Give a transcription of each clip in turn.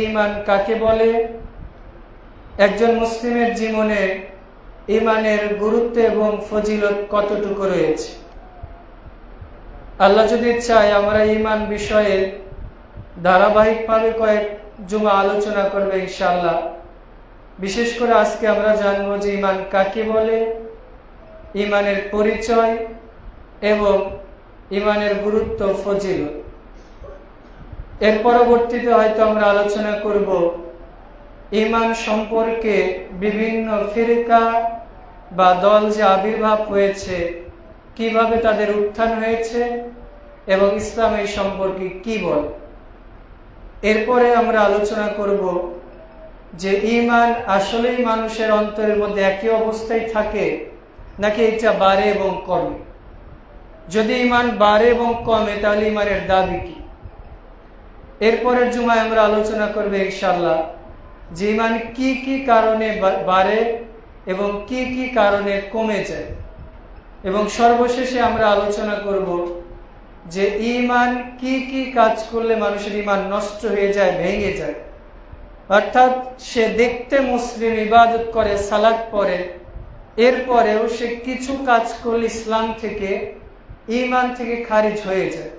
ঈমান কাকে বলে, একজন মুসলিমের জীবনে ঈমানের গুরুত্ব এবং ফজিলত কতটুকু রয়েছে। আল্লাহ যদি চায় আমরা ঈমান বিষয়ে ধারাবাহিকভাবে কয়েক জুমা আলোচনা করবে ইনশাআল্লাহ। বিশেষ করে আজকে আমরা জানবো যে ঈমান কাকে বলে, ঈমানের পরিচয় এবং ঈমানের গুরুত্ব ফজিলত। এর পরবর্তীতে হয়তো আমরা আলোচনা করব ঈমান সম্পর্কে বিভিন্ন ফিরকা বা দল যে আবির্ভাব হয়েছে, কিভাবে তাদের উত্থান হয়েছে এবং ইসলাম এই সম্পর্কে কি বলে। এরপরে আমরা আলোচনা করব যে ঈমান আসলেই মানুষের অন্তরের মধ্যে একই অবস্থায় থাকে নাকি এটা বাড়ে এবং কমে। যদি ঈমান বাড়ে এবং কমে তাহলে ঈমানের দাবি কি। এরপরের জুমায় আমরা আলোচনা করব ইনশাআল্লাহ যে ঈমান কি কি কারণে বাড়ে এবং কি কি কারণে কমে যায়। এবং সর্বশেষে আমরা আলোচনা করব যে ঈমান কি কি কাজ করলে মানুষের ঈমান নষ্ট হয়ে যায়, ভেঙে যায়। অর্থাৎ সে দেখতে মুসলিম, ইবাদত করে, সালাত পড়ে, এরপরেও সে কিছু কাজ করলে ইসলাম থেকে, ঈমান থেকে খারিজ হয়ে যায়।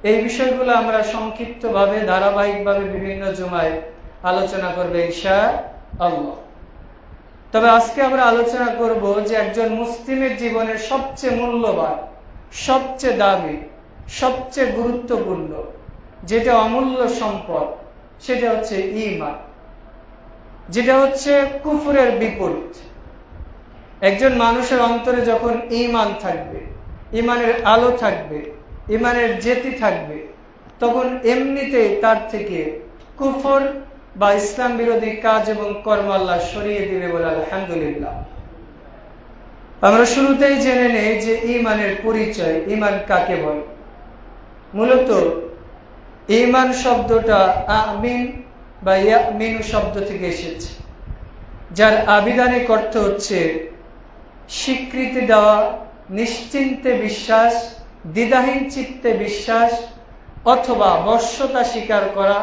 এই বিষয়গুলো আমরা সংক্ষিপ্তভাবে ধারাবাহিকভাবে বিভিন্ন জুমায় আলোচনা করবে ইনশাআল্লাহ। তবে আজকে আমরা আলোচনা করব যে একজন মুসলিমের জীবনের সবচেয়ে মূল্যবান, সবচেয়ে দামি, সবচেয়ে গুরুত্বপূর্ণ যেটা অমূল্য সম্পদ, সেটা হচ্ছে ঈমান, যেটা হচ্ছে কুফরের বিপরীত। একজন মানুষের অন্তরে যখন ঈমান থাকবে, ঈমানের আলো থাকবে, ঈমানের জ্যোতি থাকবে, তখন এমনিতেই তার থেকে কুফর বা ইসলাম বিরোধী কাজ এবং কর্ম আল্লাহ সরিয়ে দিবে বলে আলহামদুলিল্লাহ। আমরা শুরুতেই জেনে নেই যে ঈমানের পরিচয়, ঈমান কাকে বলে। মূলত ঈমান শব্দটা আমিন বা ইয়ামিনু শব্দ থেকে এসেছে, যার আবিধানিক অর্থ হচ্ছে স্বীকৃতি দেওয়া, নিশ্চিন্তে বিশ্বাস, দ্বিধাহীন চিত্তে বিশ্বাস অথবা বশ্যতা স্বীকার করা,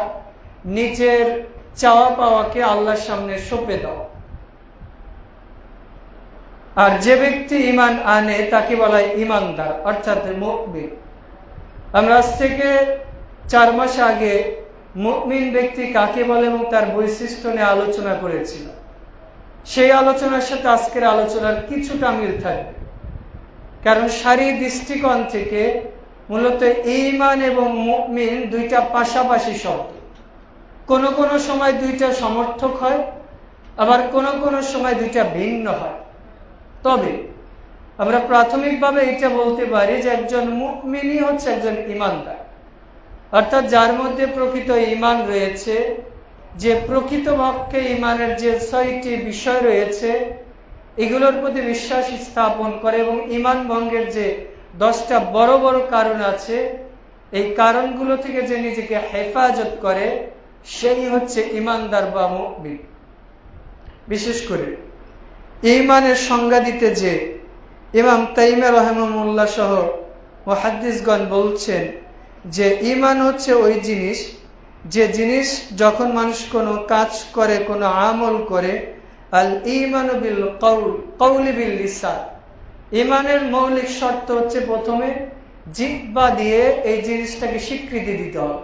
নিজের চাওয়া পাওয়াকে আল্লাহর সামনে সঁপে দেওয়া। আর যে ব্যক্তি ঈমান আনে তাকে বলা হয় ঈমানদার, অর্থাৎ মুমিন। আমরা আজ থেকে 4 মাস আগে মুমিন ব্যক্তি কাকে বলে এবং তার বৈশিষ্ট্য নিয়ে আলোচনা করেছিলাম। সেই আলোচনার সাথে আজকের আলোচনার কিছুটা মিল থাকবে, কারণ সারি দৃষ্টিকোণ থেকে মূলত ঈমান এবং মুমিন দুইটা পাশাপাশি শব্দ। কোনো কোনো সময় দুইটা সমর্থক হয়, আবার কোনো কোনো সময় দুইটা ভিন্ন হয়। তবে আমরা প্রাথমিকভাবে এটা বলতে পারি যে একজন মুমিনই হচ্ছে একজন ঈমানদার, অর্থাৎ যার মধ্যে প্রকৃত ঈমান রয়েছে, যে প্রকৃতপক্ষে ঈমানের যে 6টি বিষয় রয়েছে এগুলোর প্রতি বিশ্বাস স্থাপন করে এবং ঈমান ভঙ্গের যে 10টা বড় বড় কারণ আছে এই কারণগুলো থেকে যে নিজেকে হেফাজত করে, সেই হচ্ছে ঈমানদার বা মুমিন। বিশেষ করে ঈমানের সংজ্ঞা দিতে যে ইমাম তাইমিয়া রাহিমাহুল্লাহ সহ মুহাদ্দিসগণ বলছেন যে ঈমান হচ্ছে ওই জিনিস, যে জিনিস যখন মানুষ কোনো কাজ করে, কোনো আমল করে, আল ঈমানু বিল কওলি বিল লিসান, ঈমানের মৌলিক শর্ত হচ্ছে প্রথমে জিহ্বা দিয়ে এই জিনিসটাকে স্বীকৃতি দিতে হবে।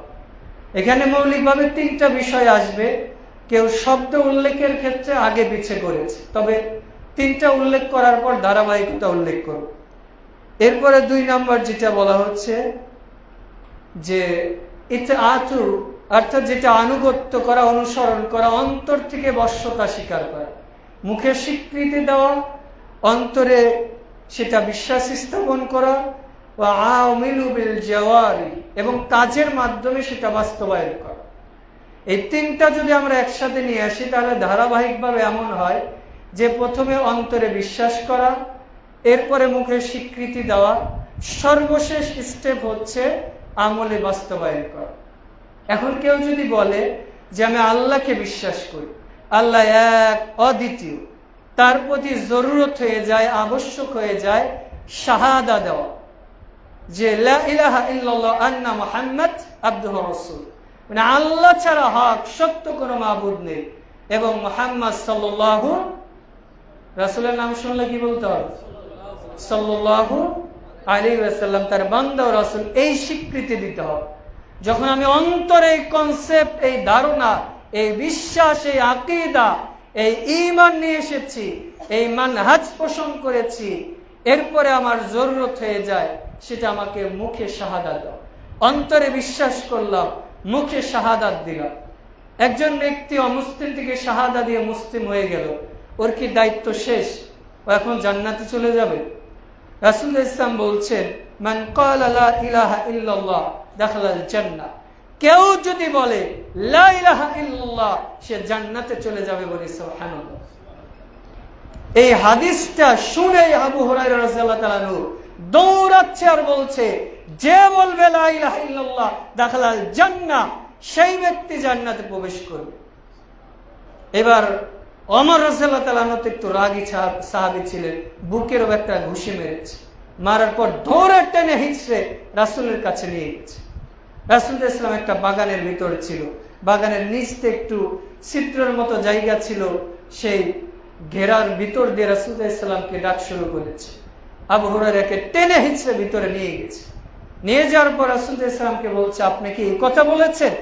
এখানে মৌলিকভাবে 3টা বিষয় আসবে। কেউ শব্দ উল্লেখের ক্ষেত্রে আগে পিছে করেছে, তবে 3টা উল্লেখ করার পর ধারাবাহিকতা উল্লেখ করব। এরপরে 2 নম্বর যেটা বলা হচ্ছে যে ইতআতু, অর্থাৎ যেটা আনুগত্য করা, অনুসরণ করা, অন্তর থেকে বশ্যতা স্বীকার করা, মুখে স্বীকৃতি দেওয়া, অন্তরে সেটা বিশ্বাস স্থাপন করা, আমিলু বিল জাওয়ারি, এবং কাজের মাধ্যমে সেটা বাস্তবায়ন করা। এই 3টা যদি আমরা একসাথে নিয়ে আসি তাহলে ধারাবাহিকভাবে এমন হয় যে প্রথমে অন্তরে বিশ্বাস করা, এরপরে মুখে স্বীকৃতি দেওয়া, সর্বশেষ স্টেপ হচ্ছে আমলে বাস্তবায়ন করা। এখন কেউ যদি বলে যে আমি আল্লাহকে বিশ্বাস করি, আল্লাহ এক, অদ্বিতীয়, তার প্রতি জরুরত হয়ে যায়, আবশ্যক হয়ে যায় শাহাদা দেওয়া যে লা ইলাহা ইল্লাল্লাহ আন্না মুহাম্মদ আবদুহু রাসূল, মানে আল্লাহ ছাড়া হক সত্য কোনো মাবুদ নেই, এবং মুহাম্মদ সাল্লাল্লাহু, রাসূলের নাম শুনলে কি বলতে হবে? সাল্লাল্লাহু আলাইহি ওয়াসাল্লাম তার বান্দা ও রাসূল, এই স্বীকৃতি দিতে হবে। যখন আমি অন্তরে এই কনসেপ্ট, এই ধারণা, এই বিশ্বাস, এই আকীদা, এই ঈমান নিয়ে এসেছি, এই মানহাজ পোষণ করেছি, এরপরে আমার জরুরত হয়ে যায় সেটা আমাকে মুখে শাহাদাত দাও। অন্তরে বিশ্বাস করলাম, মুখে শাহাদাত দিলাম। একজন ব্যক্তি অমুসলিম থেকে শাহাদা দিয়ে মুসলিম হয়ে গেল, ওর কি দায়িত্ব শেষ? ও এখন জান্নাতে চলে যাবে? রাসূল ইসলাম বলছেন, মান ক্বালা লা ইলাহা ইল্লাল্লাহ দাখালাল জান্নাহ, কেউ যদি বলে লা ইলাহা ইল্লাল্লাহ, সে জান্নাতে চলে যাবে বলে। সুবহানাল্লাহ। এই হাদিসটা শুনে আবু হুরায়রা রাদিয়াল্লাহু তাআলা আনহু দৌড়াচ্ছে আর বলছে, যে বলবে লা ইলাহা ইল্লাল্লাহ দাখালাল জান্নাহ, সেই ব্যক্তি জান্নাতে প্রবেশ করবে। এবার ওমর রাদিয়াল্লাহু তাআলা আনহু একটু রাগী সাহাবী ছিলেন, বুকের একটা ঘুষি মেরেছে, মারার পর ধরে টেনে হিঁচড়ে রাসূলের কাছে নিয়ে গেছে। রাসূল ইসলাম একটা বাগানের ভিতর ছিল, বাগানের নিচে একটু ছিদ্রের মতো জায়গা ছিল, সেই ঘেরার ভিতর দিয়ে রাসূল ইসলামকে ডাক শুরু করেছে। আবু হুরায়রাকে টেনে হিঁচড়ে ভিতরে নিয়ে গেছে। নিয়ে যাওয়ার পর রাসূল ইসলামকে বলছে, আপনি কি এই কথা বলেছেন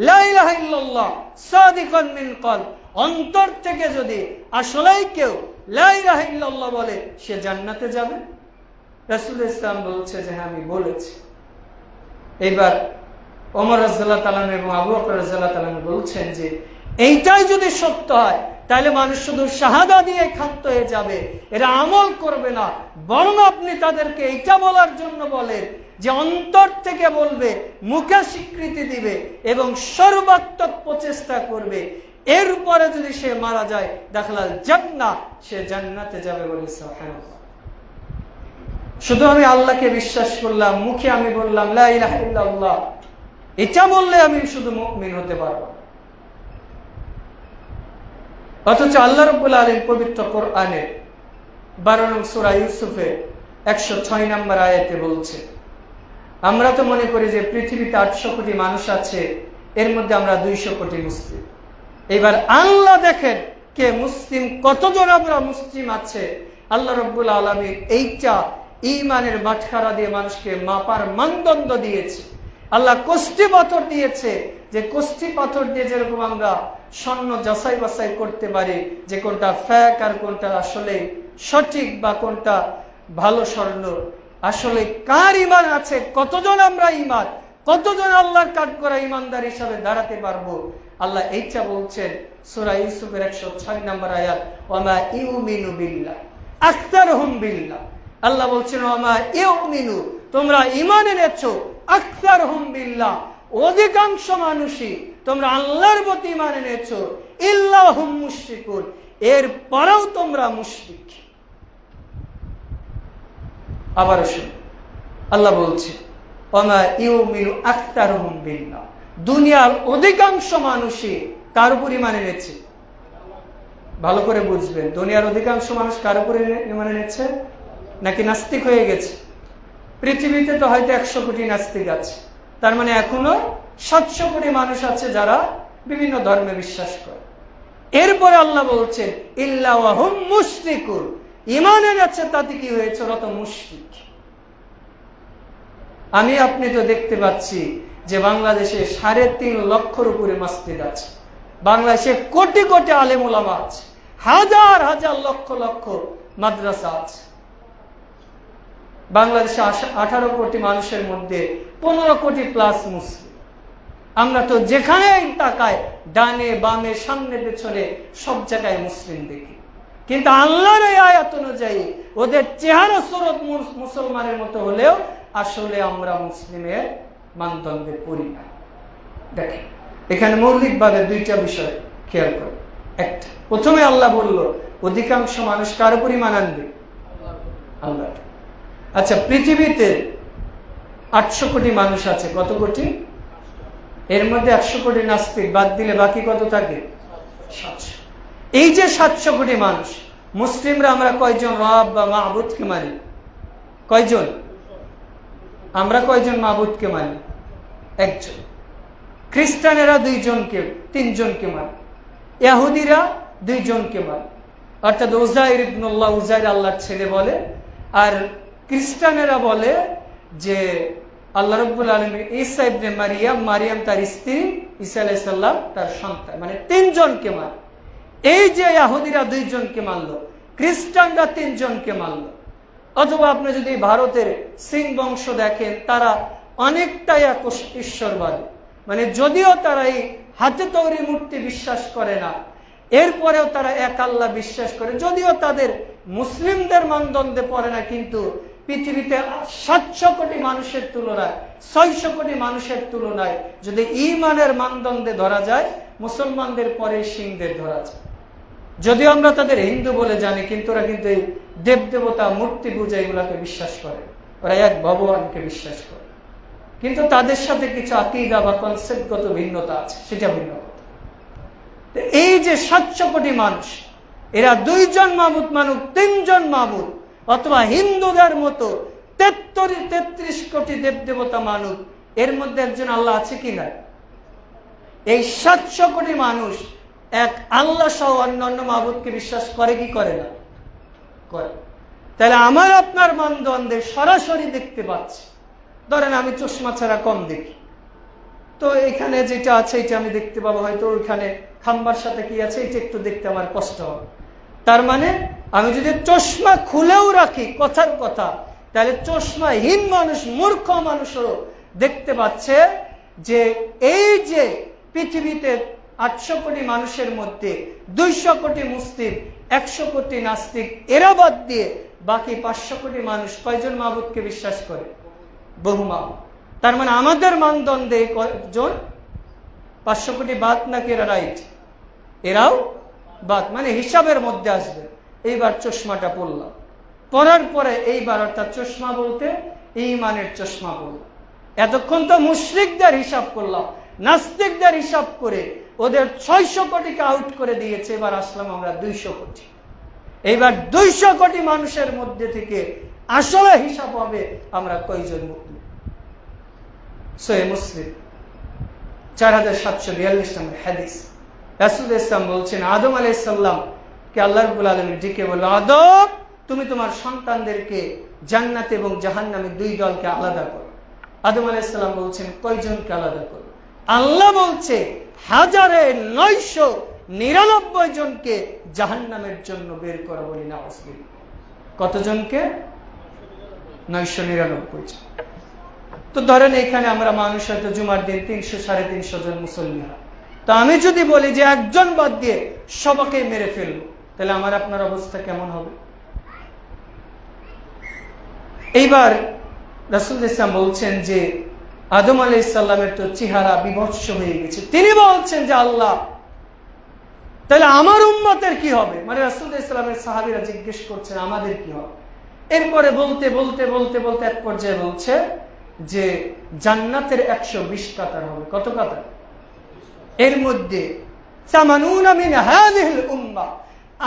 লা ইলাহা ইল্লাল্লাহ সাদিকান মিন কলব, অন্তর থেকে যদি আসলেই কেউ লা ইলাহা ইল্লাল্লাহ বলে সে জান্নাতে যাবে? রাসূল ইসলাম বলছে যে হ্যাঁ, আমি বলেছি। এবার ওমর রাদিয়াল্লাহু তাআলা এবং আবু বকর রাদিয়াল্লাহু তাআলা বলছেন যে এইটাই যদি সত্য হয়, তাহলে মানুষ শুধু শাহাদা দিয়ে ক্ষান্ত হয়ে যাবে, এরা আমল করবে না, বরং আপনি তাদেরকে এইটা বলার জন্য বলেন যে অন্তর থেকে বলবে, মুখে স্বীকৃতি দিবে এবং সর্বাত্মক প্রচেষ্টা করবে, এরপরে যদি সে মারা যায় দাখালাল জান্নাহ, সে জান্নাতে যাবে বলে। সুবহানাল্লাহ। শুধু আমি আল্লাহকে বিশ্বাস করলাম, মুখে আমি বললাম লা ইলাহা ইল্লাল্লাহ, এটা বললে আমি শুধু মুমিন হতে পারবো। অথচ আল্লাহ রাব্বুল আলামিন পবিত্র কোরআনে 12 নং সূরা ইউসুফে 106 নম্বর আয়াতে বলছে, আমরা তো মনে করি যে পৃথিবীতে 800 কোটি মানুষ আছে, এর মধ্যে আমরা 200 কোটি মুসলিম। এবার আল্লাহ দেখেন কে মুসলিম, কতজন আমরা মুসলিম আছে। আল্লাহ রাব্বুল আলামিন এইটা ঈমানের বাটখারা দিয়ে মানুষকে মাপার মানদণ্ড দিয়েছে। আল্লাহ কষ্টি পাথর দিয়েছে, যে কষ্টি পাথর দিয়ে যেরকম আমরা স্বর্ণ যাচাই বাছাই করতে পারি যে কোনটা ফেক আর কোনটা আসলে সঠিক, বা কোনটা ভালো স্বর্ণ, আসলে কার ঈমান আছে, কতজন আমরা ঈমান, কতজন আল্লাহর কাজ করা ঈমানদার হিসাবে দাঁড়াতে পারবো। আল্লাহ এইটা বলছেন সূরা ইউসুফের 106 নম্বর আয়াত, ওয়ামা ইউমিনু বিল্লাহ আকতারুহুম বিল্লাহ। আল্লাহ বলছেন ওয়ামা ইউমিনু, তোমরা ঈমান এনেছো, আকতারুহুম বিল্লাহ, অধিকাংশ মানুষই তোমরা আল্লাহর প্রতি ঈমান এনেছো, ইল্লাহুম মুশরিকুন, এর পরেও তোমরা মুশরিক। আবার শুন, আল্লাহ বলছে ওয়ামা ইউমিনু আকতারুহুম বিল্লাহ, দুনিয়ার অধিকাংশ মানুষই কার উপর ঈমান এনেছে? ভালো করে বুঝবেন, দুনিয়ার অধিকাংশ মানুষ কার উপর ঈমান এনেছে? নাকি নাস্তিক হয়ে গেছে? পৃথিবীতে তো হয়তো 100 কোটি নাস্তিক আছে, তার মানে এখনো 700 কোটি মানুষ আছে যারা বিভিন্ন ধর্মে বিশ্বাস করে। এরপরে আল্লাহ বলছেন ইল্লা ওয়া হুম মুশরিকুন, ঈমান এনেছে তাতে কি হয়েছে? ওরা তো মুশরিক। আমি আপনি তো দেখতে পাচ্ছি যে বাংলাদেশে 3.5 লক্ষের উপরে মসজিদ আছে, বাংলাদেশে কোটি কোটি আলেম ওলামা আছে, হাজার হাজার লক্ষ লক্ষ মাদ্রাসা আছে। বাংলাদেশে 18 কোটি মানুষের মধ্যে 15 কোটি প্লাস মুসলিম। আমরা তো যেখানে তাকাই, ডানে বামে সামনে পেছনে সব জায়গায় মুসলিম দেখি, কিন্তু আল্লাহর এই আয়াত অনুযায়ী ওদের চেহারা সুরত মুসলমানের মতো হলেও আসলে আমরা মুসলিমের মানদণ্ডে পড়ি না। দেখেন এখানে মৌলিকভাবে 2টা বিষয় খেয়াল করি। একটা, প্রথমে আল্লাহ বলল অধিকাংশ মানুষ কার উপর ঈমান আনবে? আল্লাহ। আচ্ছা, পৃথিবীতে 800 কোটি মানুষ আছে, কত কোটি? এর মধ্যে 100 কোটি নাস্তিক বাদ দিলে বাকি কত থাকে? 700। এই যে 700 কোটি মানুষ, মুসলিমরা আমরা কয়জন রব বা মাবুদকে মানি? কয়জন? আমরা কয়জন মাবুদকে মানি? একজন। খ্রিস্টানেরা তিনজনকে মানে, ইহুদিরা দুইজনকে মানে, অর্থাৎ উজাইর ইবনুল্লাহ, উজাইর আল্লাহর ছেলে বলে। আর খ্রিস্টানেরা বলে যে আল্লাহ রাব্বুল আলামিন ঈসা ইবনে মারিয়াম তার স্ত্রী, ঈসা আলাইহিস সালাম তার সন্তান, মানে তিনজনকে মানে। এই যে ইহুদিরা দুইজনকে মানলো, খ্রিস্টানরা তিনজনকে মানলো। অথবা আপনি যদি ভারতের সিং বংশ দেখেন, তারা অনেকটাই ঈশ্বরবাদী, মানে যদিও তারা এই হাতে তৈরি মূর্তি বিশ্বাস করে না, এরপরেও তারা এক আল্লাহ বিশ্বাস করে। যদিও তাদের মুসলিমদের মানদণ্ডে পড়ে না, কিন্তু পৃথিবীতে 700 কোটি মানুষের তুলনায়, 600 কোটি মানুষের তুলনায় যদি ঈমানের মানদণ্ডে ধরা যায়, মুসলমানদের পরে সিংদের ধরা যায়। যদিও আমরা তাদের হিন্দু বলে জানি, কিন্তু ওরা কিন্তু এই দেবদেবতা, মূর্তি পূজা এগুলাকে বিশ্বাস করে। ওরা এক ভগবানকে বিশ্বাস করে, কিন্তু তাদের সাথে কিছু আকীদা বা কনসেপ্টগত ভিন্নতা আছে, সেটা ভিন্ন কথা। এই যে 700 কোটি মানুষ, এরা দুইজন মাবুদ মানুক, তিনজন মাবুদ, অথবা হিন্দুদের মতো 33 কোটি দেবদেবতা মানুষ, এর মধ্যে একজন আল্লাহ আছে কি না? এই 700 কোটি মানুষ এক আল্লাহ সহ অন্যান্য মাবুদকে বিশ্বাস করে কি করে না? করে। তাহলে আমার আপনার মানদণ্ডে সরাসরি দেখতে পাচ্ছি। ধরেন আমি চশমা ছাড়া কম দেখি, তো এখানে যেটা আছে এটা আমি দেখতে পাবো, হয়তো ওইখানে খাম্বার সাথে কি আছে এটা একটু দেখতে আমার কষ্ট হবে। তার মানে আমি যদি চশমা খুলেও রাখি, কথার কথা, তাহলে চশমাহীন মানুষ, মূর্খ মানুষও দেখতে পাচ্ছে যে এই যে পৃথিবীতে 800 কোটি মানুষের মধ্যে 200 কোটি মুসলিম, 100 কোটি নাস্তিক, এরা বাদ দিয়ে বাকি 500 কোটি মানুষ কয়জন মাবুদকে বিশ্বাস করে? বহু মাবুদ। তার মানে আমাদের মানদণ্ডে কয়জন? 500 কোটি বাদ নাকি এরা রাইট? এরাও বাদ, মানে হিসাবের মধ্যে আসবে। এইবার চশমাটা পড়লাম, পড়ার পরে এইবার, অর্থাৎ চশমা বলতে ঈমানের চশমা বললাম। এতক্ষণ তো মুশরিকদের হিসাব করলাম, নাস্তিকদের হিসাব করে ওদের 600 কোটিকে আউট করে দিয়েছে। এবার আসলাম আমরা 200 কোটি। এইবার 200 কোটি মানুষের মধ্যে থেকে আসলে হিসাব হবে আমরা কয়জন মুসলিম। সহিহ মুসলিম 4742 নম্বর হাদিস, রাসূল ইসলাম বলছেন, আদম আলাইহিস সালাম কে আল্লাহ রাব্বুল আলামিন ডেকে বলল, আদম, তুমি তোমার সন্তানদেরকে জান্নাত এবং জাহান্নামে 2 দলকে আলাদা করো। আদম আলাইহিস সালাম বলছেন, কয়জনকে আলাদা করো? আল্লাহ বলছে 1999 জনকে জাহান্নামের জন্য বের করা। বলি না, কতজনকে? 999 জন। তো ধরেন এখানে আমরা মানুষ হয়তো জুমার দিন 300-350 জন মুসলমান, তো আমি যদি বলি যে একজন বাদ দিয়ে সবাইকে মেরে ফেলবো, তাহলে আমার আপনার অবস্থা কেমন হবে? এইবার রাসূল ইসলাম বলছেন যে আদম আলাইহিস সালামের তো চেহারা বিভৎস হয়ে গেছে। তিনি বলছেন যে আল্লাহ, তাহলে আমার উম্মতের কি হবে? মানে রাসূল ইসলামের সাহাবীরা জিজ্ঞেস করছেন আমাদের কি হবে? এরপরে বলতে বলতে বলতে বলতে এক পর্যায়ে বলছে যে জান্নাতের 120 কাতার হবে। কত কাতার? এর মধ্যে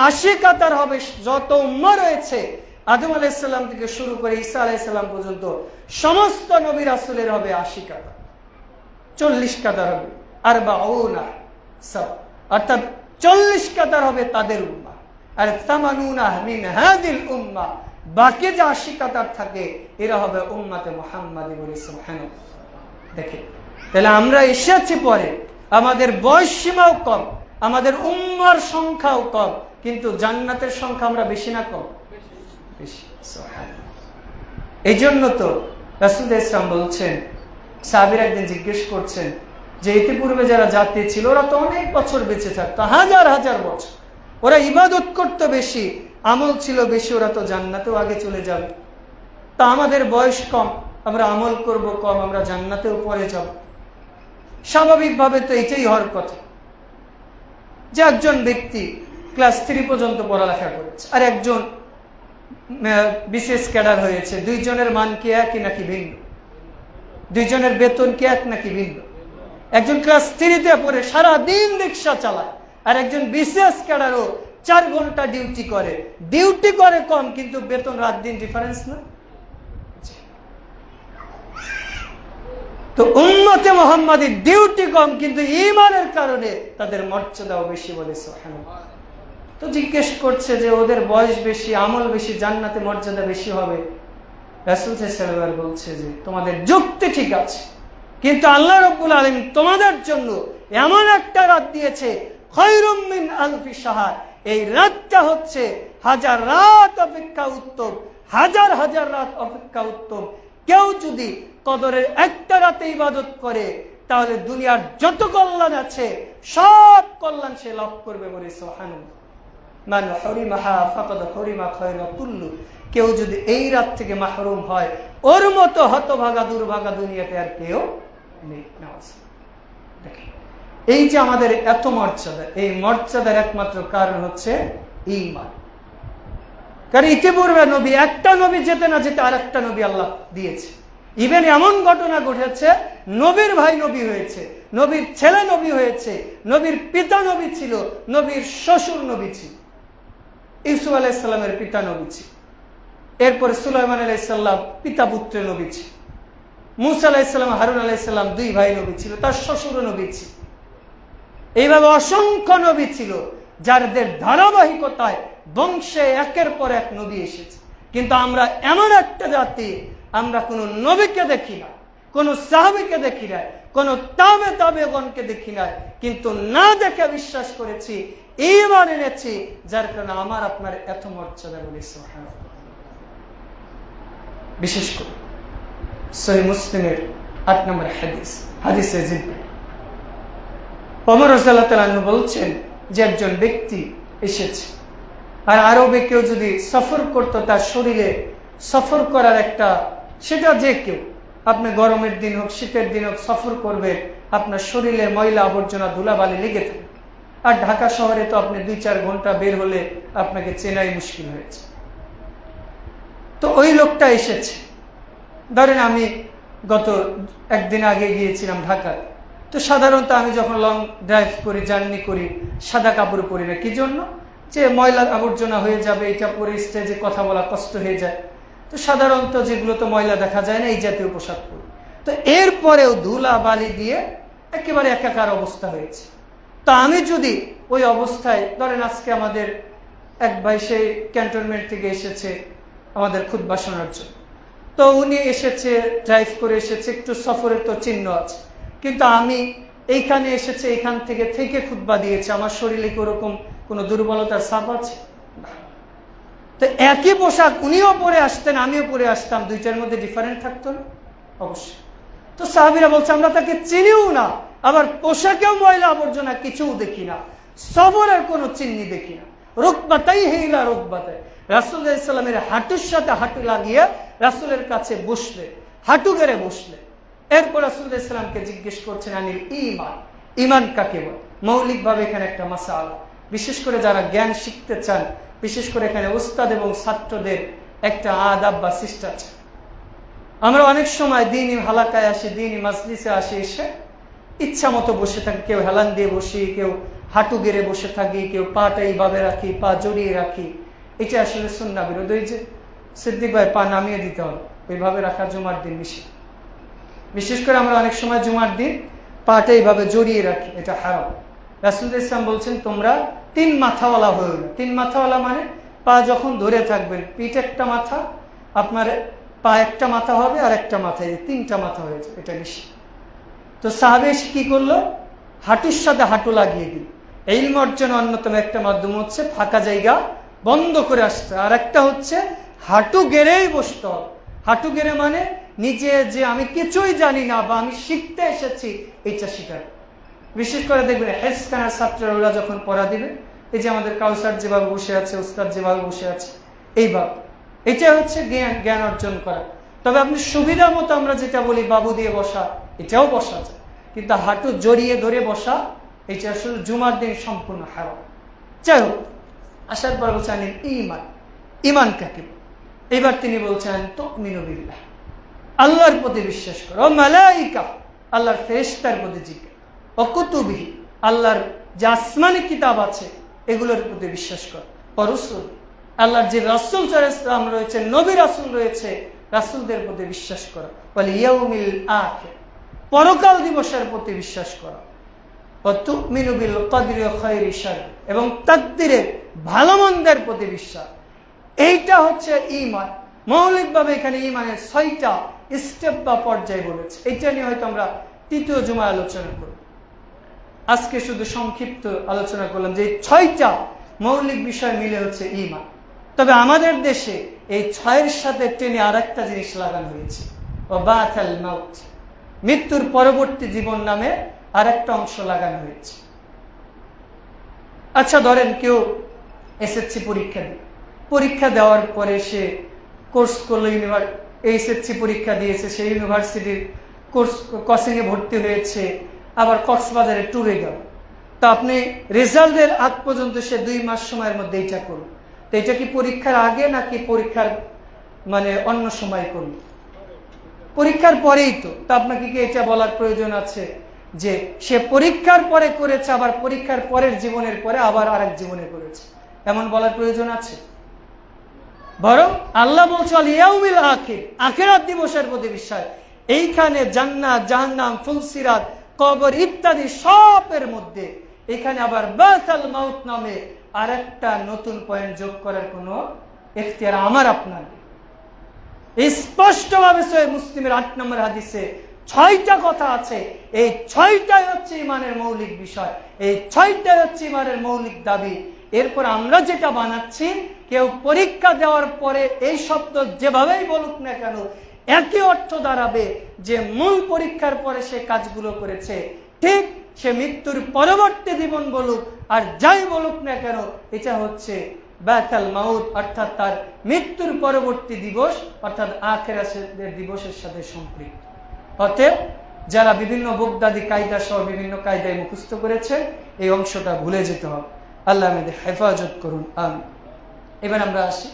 80 কাতার হবে। যত উম্মাহ রয়েছে আদম আলাইহিস সালাম থেকে শুরু করে ঈসা আলাইহিস সালাম পর্যন্ত সমস্ত নবী রাসূলের হবে 80 কাতার। 40 কাতার হবে, 40 সব, অর্থাৎ 40 কাতার হবে তাদের উম্মাহ। আর 80 মিন হাদিল উম্মাহ, বাকি যে 80 কাতার থাকে এরা হবে উম্মতে মুহাম্মাদি। বলি সুবহানাল্লাহ। দেখেন, তাহলে আমরা এসেছি পরে, আমাদের বয়স সীমাও কম, আমাদের উম্মার সংখ্যাও কম, কিন্তু জান্নাতের সংখ্যা আমরা বেশি না কম? বেশি। এই জন্য তো রাসূল ইসলাম বলছেন, সাহাবীরা একদিন জিজ্ঞেস করছেন যে ইতিপূর্বে যারা জাতি ছিল ওরা তো অনেক বছর বেঁচে থাকতো, হাজার হাজার বছর, ওরা ইবাদত করতো বেশি, আমল ছিল বেশি, ওরা তো জান্নাতেও আগে চলে যাবে। তা আমাদের বয়স কম, আমরা আমল করব কম, আমরা জান্নাতেও পরে যাব। স্বাভাবিকভাবে তো এটাই হওয়ার কথা যে একজন ব্যক্তি ক্লাস 3 পর্যন্ত পড়ালেখা করেছে আর একজন বিশেষ ক্যাডার হয়েছে, দুইজনের মান কি একই নাকি ভিন্ন? দুইজনের বেতন কি এক নাকি ভিন্ন? একজন ক্লাস 3-তে পড়ে সারাদিন রিক্সা চালায়, আর একজন বিশেষ ক্যাডারও 4 ঘন্টা ডিউটি করে কম, কিন্তু বেতন রাত দিন ডিফারেন্স না? তো উম্মতে মুহাম্মাদীর ডিউটি কম, কিন্তু ঈমানের কারণে তাদের মর্যাদাও বেশি বলে সুবহানাল্লাহ। তো জিজ্ঞেস করছে যে ওদের বয়স বেশি, আমল বেশি, জান্নাতে মর্যাদা বেশি হবে। রাসূল সাল্লাল্লাহু আলাইহি ওয়াসাল্লাম বলছে যে তোমাদের যুক্তি ঠিক আছে, কিন্তু আল্লাহ রাব্বুল আলামিন তোমাদের জন্য এমন একটা রাত দিয়েছে খায়রুম মিন আলফি শাহর, এই রাতটা হচ্ছে হাজার রাত অপেক্ষা উত্তম, হাজার হাজার রাত অপেক্ষা উত্তম। কেউ যদি কদরের একটা রাতে ইবাদত করে তাহলে দুনিয়ার যত কল্যাণ আছে সব কল্যাণ সে লাভ করবে বলে সুবহানাল্লাহ। মান হুরিমাহা ফাকাদ হুরিমা খায়রা কুল্লু, কেউ যদি এই রাত থেকে মাহরুম হয় ওর মতো হতভাগা দুর্ভাগা দুনিয়াতে আর কেউ নেই। দেখেন এই যে আমাদের এত মর্যাদা, এই মর্যাদার একমাত্র কারণ হচ্ছে ঈমান। কারণ ইতিপূর্বে নবী, একটা নবী যেতে না যেতে আরেকটা নবী আল্লাহ দিয়েছে। ইভেন এমন ঘটনা ঘটেছে নবীর ভাই নবী হয়েছে, নবীর ছেলে নবী হয়েছে, নবীর পিতা নবী ছিল, নবীর শ্বশুর নবী ছিল। ইউসুফ আলাইহিস সালামের পিতা নবী ছিল, এরপর সুলাইমান আলাইহিস সালাম পিতা পুত্রে নবী ছিল, মুসা আলাইহিস সালাম, হারুন আলাইহিস সালাম দুই ভাই নবী ছিল, তার শ্বশুর নবী ছিল। এইভাবে অসংখ্য নবী ছিল যাদের ধারাবাহিকতায় বংশে একের পর এক নবী এসেছে। কিন্তু আমরা এমন একটা জাতি, আমরা কোনো নবীকে দেখি না, কোনো সাহাবীকে দেখি না, কোনো তাবেগণকে দেখি না, কিন্তু না দেখে বিশ্বাস করেছি, ঈমান এনেছি, যার কারণে আমার আপনার এত মর্যাদা বলে সুবহানাল্লাহ। বিশেষ করে সহিহ মুসলিমের 8 নম্বর হাদিস, হাদিসে জিবরিল ওমর রাদিয়াল্লাহু তাআলা আনহু বলছেন যে একজন ব্যক্তি এসেছে, আর আরবে কেউ যদি সফর করতো, তার শরীরে সফর করার একটা, সেটা যে কেউ, আপনি গরমের দিন হোক শীতের দিন হোক সফর করবে, আপনার শরীরে ময়লা আবর্জনা ধুলাবালি লেগে থাকে। আর ঢাকা শহরে তো আপনি 2-4 ঘন্টা বের হলে আপনাকে চেনাই মুশকিল হয়েছে। তো ওই লোকটা এসেছে, ধরেন আমি গত একদিন আগে গিয়েছিলাম ঢাকায়। তো সাধারণত আমি যখন লং ড্রাইভ করি, জার্নি করি, সাদা কাপড় পরি না। কি জন্য? যে ময়লা আবর্জনা হয়ে যাবে, এটা পরে স্টেজে কথা বলা কষ্ট হয়ে যায়। তো সাধারণত যেগুলো তো ময়লা দেখা যায় না, এই জাতীয় পোশাক পরি। তো এরপরেও ধুলা বালি দিয়ে একেবারে একাকার অবস্থা হয়েছে। তো আমি যদি ওই অবস্থায়, ধরেন আজকে আমাদের এক ভাই সেই ক্যান্টনমেন্ট থেকে এসেছে আমাদের খুতবা শোনার জন্য। তো উনি এসেছে, ড্রাইভ করে এসেছে, একটু সফরের তো চিহ্ন আছে, কিন্তু আমি এইখানে এসেছে, এইখান থেকে খুতবা দিয়েছে, আমার শরীরে ওরকম কোনো দুর্বলতার ছাপ আছে? তো একই পোশাক উনিও পরে আসতেন, আমিও পরে আসতাম, দুইটার মধ্যে ডিফারেন্ট থাকতো না? অবশ্যই। তো সাহাবীরা বলছে আমরা তাকে চিনিও না, আবার পোশাকেও ময়লা আবর্জনা কিছুও দেখি না, সফরের কোনো চিহ্ন দেখি না। রুকবাতাই হেইলা রুকবাতাই, রাসূল সাল্লাল্লাহু আলাইহি সাল্লামের হাঁটুর সাথে হাঁটু লাগিয়ে রাসূলের কাছে বসলে, হাঁটু গেড়ে বসলে। এরপর রাসূল সাল্লাল্লাহু আলাইহি সাল্লামকে জিজ্ঞেস করছেন আনিল ঈমান, ঈমান কাকে বলে? মৌলিকভাবে এখানে একটা মাসআলা, বিশেষ করে যারা জ্ঞান শিখতে চান, বিশেষ করে এখানে উস্তাদ এবং ছাত্রদের একটা আদাব বা শিষ্টাচার। আমরা অনেক সময় দ্বীনি হালাকায় আসি, দ্বীনি মাজলিসে আসি, এসে ইচ্ছা মতো বসে থাকি, কেউ হেলান দিয়ে বসি, কেউ হাঁটু গেড়ে বসে থাকি, কেউ পাটা এইভাবে রাখি, পা জড়িয়ে রাখি। এটা আসলে সুন্নাহ বিরোধী। ওই যে সিদ্দিক ভাই পা নামিয়ে দিতে হবে, ওইভাবে রাখা জুমার দিন নিষেধ। বিশেষ করে আমরা অনেক সময় জুমার দিন পাটা এইভাবে জড়িয়ে রাখি, এটা হারাম। রাসূল ইসলাম বলছেন তোমরা 3 মাথাওয়ালা হয়ে না। 3 মাথাওয়ালা মানে পা যখন ধরে থাকবেন, পিঠ একটা মাথা, আপনার পা একটা মাথা হবে, আর একটা মাথায় 3টা মাথা হয়ে যাবে, এটা নিষেধ। তো সাহাবী কি করলো? হাঁটুর সাথে হাঁটু লাগিয়ে দিল। ইলম অর্জনের অন্যতম একটা মাধ্যম হচ্ছে ফাঁকা জায়গা বন্ধ করে আসতে, আর একটা হচ্ছে হাঁটু গেড়েই বসতে হবে। হাঁটু গেড়ে মানে নিজে যে আমি কিছুই জানি না বা আমি শিখতে এসেছি, এইটা শিখার। বিশেষ করে দেখবেন হেফজখানার ছাত্ররা ওরা যখন পড়া দিবে, এই যে আমাদের কাউসার যেভাবে বসে আছে, উস্তাদ যেভাবে বসে আছে, এইভাবে, এটা হচ্ছে জ্ঞান অর্জন করা। তবে আপনি সুবিধা মতো আমরা যেটা বলি বাবু দিয়ে বসা, এটাও বসা যায়, কিন্তু হাঁটু জড়িয়ে ধরে বসা, এটা আসলে জুমার দিন সম্পূর্ণ হারাম। যাই হোক, আসার পর বলছেন ঈমান, ঈমান কাকে? এবার তিনি বলছেন তুমিনু বিল্লাহ, আল্লাহর প্রতি বিশ্বাস করো, ও মালাইকা, আল্লাহর ফেরেশতার প্রতি জিজ্ঞাসা, ও কুতুবিহি, আল্লাহর যে আসমানি কিতাব আছে এগুলোর প্রতি বিশ্বাস করো, ও রাসূল, আল্লাহর যে রাসূল সাল্লাল্লাহু আলাইহি ওয়াসাল্লাম রয়েছে, নবী রাসূল রয়েছে, রাসূলদের প্রতি বিশ্বাস করো, ওয়াল ইয়াউমিল আখির, পরকাল দিবসের প্রতি বিশ্বাস করা, তুমিনু বিল কদরি খায়রি শার, এবং তাকদীরের ভালো মন্দের প্রতি বিশ্বাস। এইটা হচ্ছে ঈমান। মৌলিকভাবে এখানে ঈমানের 6টা স্টেপ বা পর্যায় বলেছে। এইটা নিয়ে হয়তো আমরা তৃতীয় জুমায় আলোচনা করব। আজকে শুধু সংক্ষিপ্ত আলোচনা করলাম যে 6টা মৌলিক বিষয় মিলে হচ্ছে ঈমান। তবে আমাদের দেশে এই 6-এর সাথে টেনে আরেকটা জিনিস লাগানো হয়েছে, ওয়াবাতাল মাউত, মৃত্যুর পরবর্তী জীবন নামে আরেকটা অংশ লাগানো হয়েছে। আচ্ছা, ধরেন কেউ এসএসসি পরীক্ষা দেওয়ার পরে সে কোর্স করলো, এসএসসি পরীক্ষা দিয়েছে, সেই ইউনিভার্সিটির কোচিংয়ে ভর্তি হয়েছে, আবার কক্সবাজারে ট্যুরে গেল। তো আপনি রেজাল্টের আগ পর্যন্ত সে 2 মাস সময়ের মধ্যে এইটা করল। তো এটা কি পরীক্ষার আগে নাকি পরীক্ষার অন্য সময় করল? পরীক্ষার পরেই তো। আপনাকে কি এটা বলার প্রয়োজন আছে যে সে পরীক্ষার পরে করেছে, আবার পরীক্ষার পরের জীবনের পরে আবার আরেক জীবনে করেছে? এমন বলার প্রয়োজন আছে? বরং আল্লাহ বলছে আল ইয়াউমিল আখির, আখিরাত দিবসের প্রতি বিশ্বাস। এইখানে জান্নাত, জাহান্নাম, ফুলসিরাত, কবর ইত্যাদি সবের মধ্যে এখানে আবার বাতাল মাউত নামে আরেকটা নতুন পয়েন্ট যোগ করার কোনো এখতিয়ার আমার আপনার। স্পষ্টভাবে সহিহ মুসলিমের 8 নম্বর হাদিসে 6টা কথা আছে। এই 6টাই হচ্ছে ঈমানের মৌলিক বিষয়, এই 6টাই হচ্ছে ঈমানের মৌলিক দাবি। এরপর আমরা যেটা বানাচ্ছি, কেউ পরীক্ষা দেওয়ার পরে এই শব্দ যেভাবেই বলুক না কেন একই অর্থ দাঁড়াবে যে মূল পরীক্ষার পরে সে কাজগুলো করেছে। ঠিক সে মৃত্যুর পরবর্তী জীবন বলুক আর যাই বলুক না কেন, এটা হচ্ছে বাতাল মাউত, অর্থাৎ তার মৃত্যুর পরবর্তী দিবস, অর্থাৎ আখিরাতের দিবসের সাথে সম্পৃক্ত। অতএব যারা বিভিন্ন বগদাদি কায়দা সহ বিভিন্ন কায়দায় মুখস্থ করেছে, এই অংশটা ভুলে যেতে হবে। আল্লাহ আমাদের হেফাজত করুন, আমিন। এবার আমরা আসি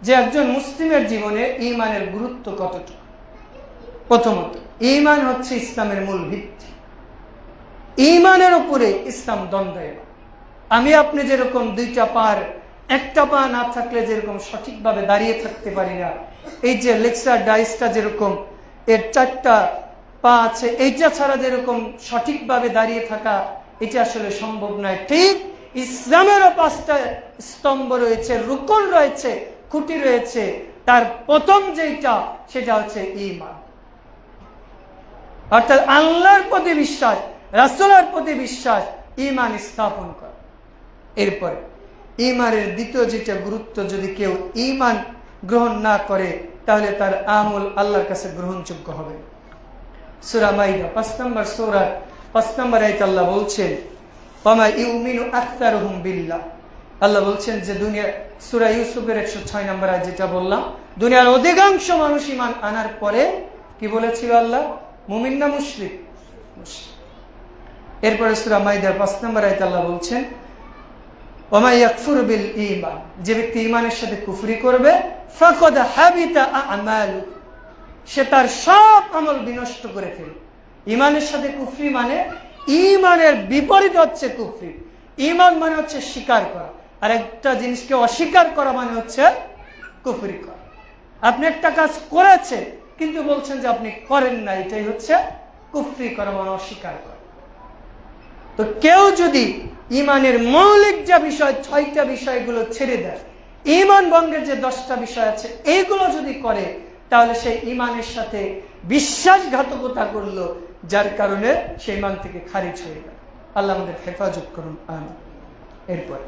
যে একজন মুসলিমের জীবনে ঈমানের গুরুত্ব কতটুকু। প্রথমত, ঈমান হচ্ছে ইসলামের মূল ভিত্তি। ঈমানের উপরে ইসলাম দ্বন্দ্বায়মান। আমি আপনি যেরকম 2টা পার, একটা পা না থাকলে যেরকম সঠিকভাবে দাঁড়িয়ে থাকতে পারি না, এই যে লেকচার ডাইসটা যেরকম এর 4টা পা আছে, এইটা ছাড়া যেরকম সঠিকভাবে দাঁড়িয়ে থাকা এটা আসলে সম্ভব নয়, ঠিক ইসলামেরও 5টা স্তম্ভ রয়েছে, রুকন রয়েছে, খুঁটি রয়েছে। তার প্রথম যেটা সেটা হচ্ছে ঈমান, অর্থাৎ আল্লাহর প্রতি বিশ্বাস, রাসূলের প্রতি বিশ্বাস, ঈমান স্থাপন করা। এরপরে ঈমানের দ্বিতীয় যেটা গুরুত্ব, যদি কেউ ঈমান গ্রহণ না করে তাহলে তার আমল আল্লাহর কাছে গ্রহণযোগ্য হবে। সূরা মাইদা 5 নম্বর সূরা 5 নম্বর আয়াতে আল্লাহ বলছেন, ওয়ামা ইউমিনু আকতারুহুম বিল্লাহ। আল্লাহ বলছেন যে দুনিয়া, সূরা ইউসুফের 106 নম্বর আয়াত যেটা বললাম, দুনিয়ার অধিকাংশ মানুষ ঈমান আনার পরে কি বলেছিল আল্লাহ? মুমিন না মুশরিক? এরপরে সূরা মাইদার 5 নম্বর আয়াতে আল্লাহ বলছেন, ওয়ামা ইয়াকফুরু বিল ঈমান, যে ব্যক্তি ঈমানের সাথে কুফরি করবে, ফাকাদ হাবিতা আমালু, সে তার সব আমল বিনষ্ট করে ফেলবে। ঈমানের সাথে কুফরি মানে ঈমানের বিপরীত হচ্ছে কুফরি। ঈমান মানে হচ্ছে স্বীকার করা, আর একটা জিনিসকে অস্বীকার করা মানে হচ্ছে কুফরি করা। আপনি একটা কাজ করেছেন কিন্তু বলছেন যে আপনি করেন না, এটাই হচ্ছে কুফরি করা, মানে অস্বীকার করা। তো কেউ যদি ঈমানের মৌলিক যে বিষয় 6টা বিষয়গুলো ছেড়ে দেয়, ঈমান ভঙ্গের যে 10টা বিষয় আছে এইগুলো যদি করে, তাহলে সে ঈমানের সাথে বিশ্বাসঘাতকতা করলো, যার কারণে সে ঈমান থেকে খারিজ হয়ে গেল। আল্লাহ আমাদের হেফাজত করুন, আমিন। এরপর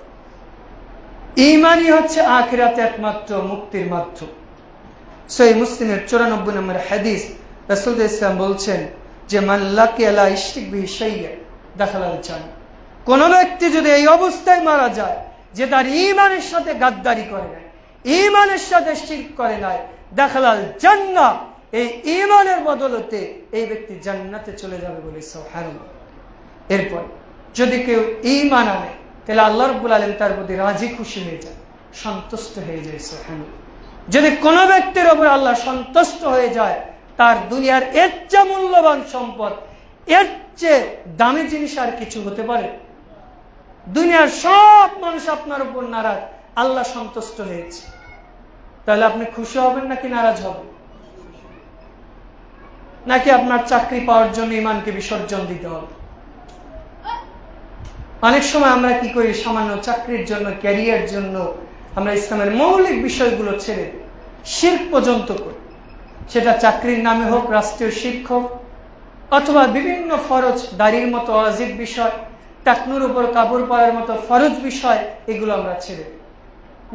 ঈমানই হচ্ছে আখিরাতে একমাত্র মুক্তির মাধ্যম। সহিহ মুসলিমের 94 নম্বর হাদিস, রাসূল ইসলাম বলছেন যে মান লাকিয়া লা ইশরিক বিহি শাইয়্যান দাখালাল জান্নাহ। কোন ব্যক্তি যদি এই অবস্থায় মারা যায় যে তার ঈমানের সাথে গাদ্দারি করে নাই, ঈমানের সাথে শিরক করে নাই, দাখালাল জান্নাহ, এই ঈমানের বদলতে এই ব্যক্তি জান্নাতে চলে যাবে বলে সুবহানাল্লাহ। এরপর যদি কেউ ঈমান আনে তাহলে আল্লাহ রাব্বুল আলামিন তার প্রতি রাজি খুশি হয়ে যায়, সন্তুষ্ট হয়ে যায়, সুবহানাল্লাহ। যদি কোনো ব্যক্তির উপর আল্লাহ সন্তুষ্ট হয়ে যায়, তার দুনিয়ার এর চেয়ে মূল্যবান সম্পদ, এর চেয়ে দামি জিনিস আর কিছু হতে পারে? দুনিয়ার সব মানুষ আপনার উপর নারাজ, আল্লাহ সন্তুষ্ট হয়েছে, তাহলে আপনি খুশি হবেন নাকি নারাজ হবেন? নাকি আপনার চাকরি পাওয়ার জন্য ইমানকে বিসর্জন দিতে হবে? অনেক সময় আমরা কি করি, সামান্য চাকরির জন্য, ক্যারিয়ার জন্য আমরা ইসলামের মৌলিক বিষয়গুলো ছেড়ে দিই, শিরক পর্যন্ত করি। সেটা চাকরির নামে হোক, রাষ্ট্রীয় শিক্ষক, অথবা বিভিন্ন ফরজ, দাড়ির মতো ওয়াজিব বিষয়, টাকনুর উপর কাপড় পরার মতো ফরজ বিষয়, এগুলো আমরা ছেড়ে দিই।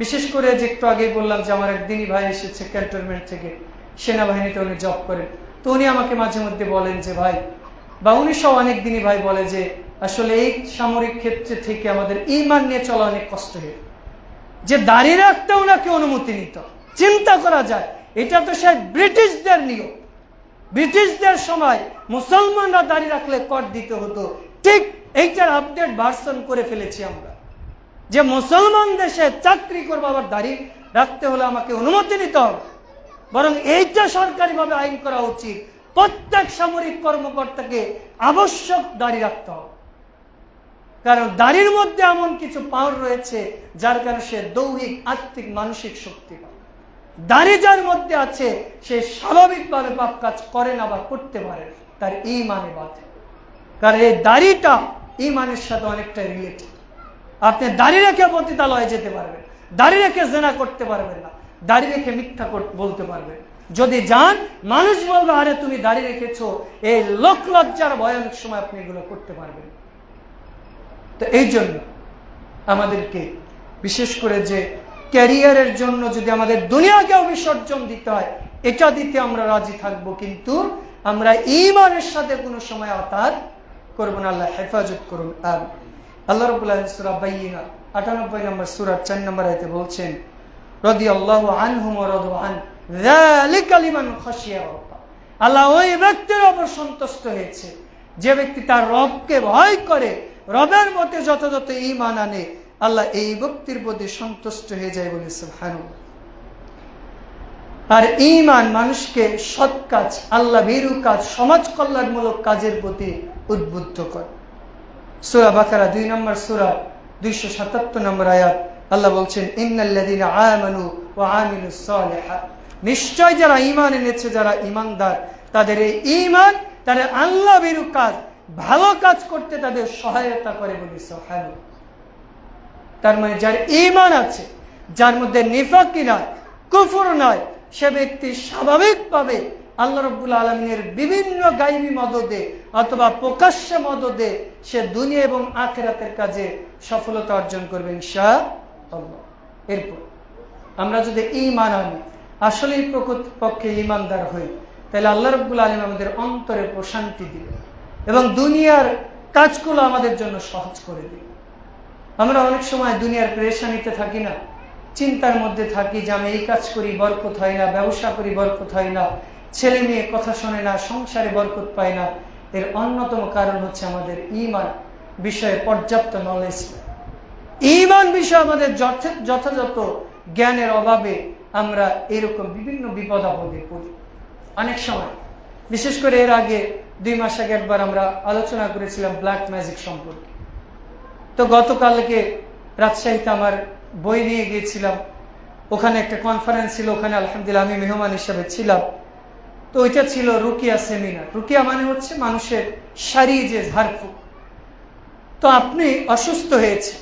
বিশেষ করে যে একটু আগেই বললাম যে আমার একদিনই ভাই এসেছে ক্যান্টনমেন্ট থেকে, সেনাবাহিনীতে উনি জব করেন। তো উনি আমাকে মাঝে মধ্যে বলেন যে ভাই, বা উনি সব অনেকদিনই ভাই বলে যে আসলে এই সামরিক ক্ষেত্রে থেকে আমাদের ঈমান নিয়ে চলা অনেক কষ্ট হয়ে, যে দাড়ি রাখতে ওনাকে অনুমতি নিত। চিন্তা করা যায়, এটা তো সে ব্রিটিশদের নিয়ম। ব্রিটিশদের সময় মুসলমানরা দাড়ি রাখলে কর দিতে হতো, ঠিক এইটার আপডেট ভার্সন করে ফেলেছি আমরা, যে মুসলমান দেশে চাকরি করবো আবার দাড়ি রাখতে হলে আমাকে অনুমতি নিতে হবে। বরং এইটা সরকারিভাবে আইন করা উচিত, প্রত্যেক সামরিক কর্মকর্তাকে আবশ্যক দাড়ি রাখতে হবে। কারণ দাড়ির মধ্যে এমন কিছু পাওয়ার রয়েছে যার কারণে সে দৈহিক, আত্মিক, মানসিক শক্তি পায়। দাড়ি যার মধ্যে আছে সে স্বাভাবিকভাবে পাপ কাজ করে না বা করতে পারে, তার ঈমানে বাধে। কারণ এই দাড়িটা ঈমানের সাথে অনেকটা রিলেটেড। আপনি দাড়ি রেখে পতিতালয়ে যেতে পারবেন, দাড়ি রেখে জেনা করতে পারবেন না, দাড়ি রেখে মিথ্যা বলতে পারবেন। যদি যান, মানুষ বলবে আরে তুমি দাড়ি রেখেছো, এই লোক লজ্জার ভয় অনেক সময় আপনি এগুলো করতে পারবেন। তো এই জন্য আমাদেরকে বিশেষ করে যে ক্যারিয়ারের জন্য যদি আমাদের দুনিয়াকেও বিসর্জন দিতে হয়, এটা দিতে আমরা রাজি থাকবো, কিন্তু আমরা ঈমানের সাথে কোনো সময় আতাত করব না। আল্লাহ হেফাজত করুন। আর আল্লাহ রাব্বুল আলামিন সূরা বাইয়িনা ৯৮ নম্বর সূরার ৪ নম্বর আয়াতে বলছেন, রাদিয়াল্লাহু আনহুম ওয়া রাদু আন যালিকা লিমান খাশিয়া রাব্বাহ। আল্লাহ ওই ব্যক্তির উপর সন্তুষ্ট হয়েছে যে ব্যক্তি তার রবকে ভয় করে, রবের মতে যথাযথ ঈমান আনে। আল্লাহ এই ব্যক্তির প্রতি সন্তুষ্ট হয়ে যায় বলে সুবহানাল্লাহ। আর ঈমান মানুষকে সৎ কাজ, আল্লাহ ভীরু কাজ, সমাজ কল্যাণমূলক কাজের প্রতি উদ্বুদ্ধ করে। সূরা বাকারা ২ নম্বর সূরা ২৭৭ নম্বর আয়াত আল্লাহ বলছেন, ইন্নাল্লাযীনা আমানু ওয়া আমিলুস সালিহাত, নিশ্চয় যারা ঈমান এনেছে, যারা ঈমানদার, তাদের এই ঈমান তাদের আল্লাহ ভীরু কাজ, ভালো কাজ করতে তাদের সহায়তা করে বলে সুবহানাল্লাহ। তার মানে যার ঈমান আছে, যার মধ্যে নিফাকি নয়, কুফর নয়, সে ব্যক্তি স্বাভাবিকভাবে আল্লাহ রাব্বুল আলামিনের বিভিন্ন গায়বী মদদে অথবা প্রকাশ্য মদদে সে দুনিয়া এবং আখিরাতের কাজে সফলতা অর্জন করবে ইনশাআল্লাহ। এরপর আমরা যদি ঈমান আনি, আসলেই প্রকৃতপক্ষে ঈমানদার হই, তাহলে আল্লাহ রাব্বুল আলামিন আমাদের অন্তরে প্রশান্তি দিবে এবং দুনিয়ার কাজগুলো আমাদের জন্য সহজ করে দিবে। আমরা অনেক সময় দুনিয়ার পেরেশানিতে থাকি না, চিন্তার মধ্যে থাকি যে আমি এই কাজ করি বরকত হয় না, ব্যবসা করি বরকত হয় না, ছেলে মেয়ে কথা শোনে না, সংসারে বরকত পায় না। এর অন্যতম কারণ হচ্ছে আমাদের ঈমান বিষয়ে পর্যাপ্ত নলেজ। ঈমান বিষয়ে আমাদের যথাযথ জ্ঞানের অভাবে আমরা এরকম বিভিন্ন বিপদ আপদে পড়ি। অনেক সময়, বিশেষ করে এর আগে ২ মাস আগে একবার আমরা আলোচনা করেছিলাম ব্ল্যাক ম্যাজিক সম্পর্কে। তো গতকালকে রাজশাহীতে আমার বই নিয়ে গিয়েছিলাম, ওখানে একটা কনফারেন্স ছিল, ওখানে আলহামদুলিল্লাহ আমি মেহমান হিসাবে ছিলাম। তো ওইটা ছিল রুকিয়া সেমিনার। রুকিয়া মানে হচ্ছে মানুষের সারি যে ঝাড়ফুঁক। তো আপনি অসুস্থ হয়েছে,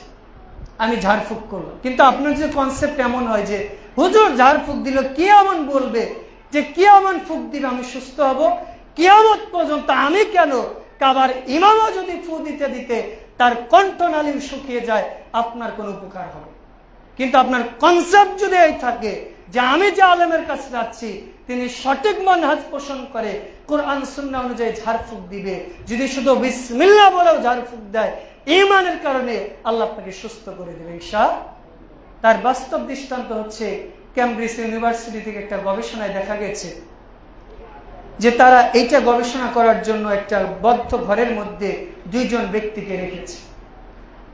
আমি ঝাড়ফুঁক করলাম, কিন্তু আপনার যে কনসেপ্ট এমন হয় যে হুজুর ঝাড়ফুঁক দিল, কি এমন বলবে যে কি এমন ফুঁক দিবে আমি সুস্থ হব, কিয়ামত পর্যন্ত আমি কেন, কাবার ইমামও যদি ফু দিতে দিতে তার কণ্ঠনালী শুকিয়ে যায়, আপনার কোনো উপকার হবে। কিন্তু আপনার কনসেপ্ট যদি এই থাকে যে আমি যে আলেমের কাছে যাচ্ছি তিনি সঠিক মানহাজ পোষণ করে কোরআন সুন্নাহ অনুযায়ী ঝাড়ফুঁক দিবে, যদি শুধু বিসমিল্লাহ বলেও ঝাড়ফুঁক দেয়, ঈমানের কারণে আল্লাহ আপনাকে সুস্থ করে দেবে ইনশাআল্লাহ। তার বাস্তব দৃষ্টান্ত হচ্ছে ক্যামব্রিজ ইউনিভার্সিটি থেকে একটা গবেষণায় দেখা গেছে যে তারা এইটা গবেষণা করার জন্য একটা বদ্ধ ঘরের মধ্যে ২ জন ব্যক্তিকে রেখেছে।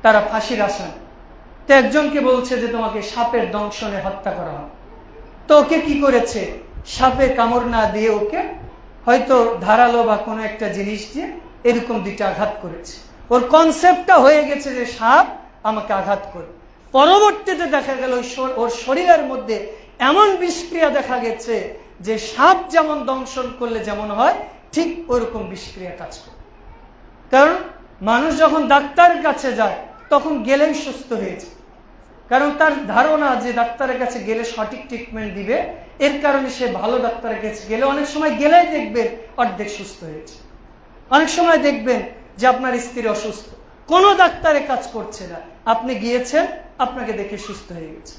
তারা ফাঁসির আসামি। তো একজনকে বলছে যে তোমাকে সাপের দংশনে হত্যা করা হবে। তো ওকে কি করেছে, সাপে কামড় না দিয়ে ওকে হয়তো ধারালো বা কোনো একটা জিনিস দিয়ে এরকম 2টা আঘাত করেছে। ওর কনসেপ্টটা হয়ে গেছে যে সাপ আমাকে আঘাত করে। পরবর্তীতে দেখা গেল ওর শরীরের মধ্যে এমন বিষক্রিয়া দেখা গেছে যে সাপ যেমন দংশন করলে যেমন হয় ঠিক ওরকম বিষক্রিয়া কাজ করে। কারণ মানুষ যখন ডাক্তারের কাছে যায় তখন গেলেই সুস্থ হয়ে যায়, কারণ তার ধারণা যে ডাক্তারের কাছে গেলে সঠিক ট্রিটমেন্ট দিবে, এর কারণে সে ভালো ডাক্তারের কাছে গেলে অনেক সময় গেলেই দেখবেন অর্ধেক সুস্থ হয়েছে। অনেক সময় দেখবেন যে আপনার স্ত্রী অসুস্থ, কোনো ডাক্তারে কাজ করছে না, আপনি গিয়েছেন, আপনাকে দেখে সুস্থ হয়ে গেছে।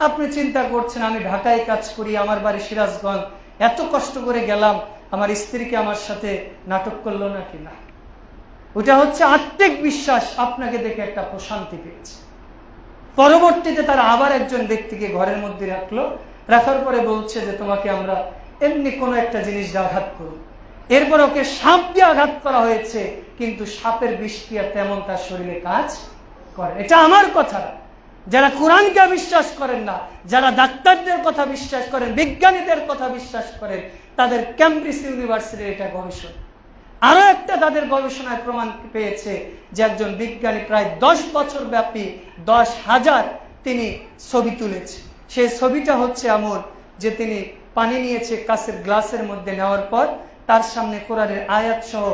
আপনি চিন্তা করছেন আমি ঢাকায় কাজ করি, আমার বাড়ি সিরাজগঞ্জ, এত কষ্ট করে গেলাম, আমার স্ত্রীকে আমার সাথে নাটক করলো নাকি? না, ওটা হচ্ছে আত্মিক বিশ্বাস, আপনাকে দেখে একটা প্রশান্তি পেয়েছে। পরবর্তীতে তারা আবার একজন ব্যক্তিকে ঘরের মধ্যে রাখলো, রাখার পরে বলছে যে তোমাকে আমরা এমনি কোনো একটা জিনিস দিয়ে আঘাত করব। এরপর ওকে সাপ দিয়ে আঘাত করা হয়েছে, কিন্তু সাপের বিষক্রিয়া তেমন তার শরীরে কাজ করে। এটা আমার কথা। যারা কোরআনকে বিশ্বাস করেন না, যারা ডাক্তারদের কথা বিশ্বাস করেন, বিজ্ঞানীদের কথা বিশ্বাস করেন, তাদের ক্যামব্রিজ ইউনিভার্সিটির এটা গবেষণা। আরো একটা তাদের গবেষণায় প্রমাণ পেয়েছে যে একজন বিজ্ঞানী প্রায় 10 বছর ব্যাপী 10,000 তিনি ছবি তুলেছে। সেই ছবিটা হচ্ছে এমন যে তিনি পানি নিয়েছে কাঁচের গ্লাসের মধ্যে, নেওয়ার পর তার সামনে কোরআনের আয়াত সহ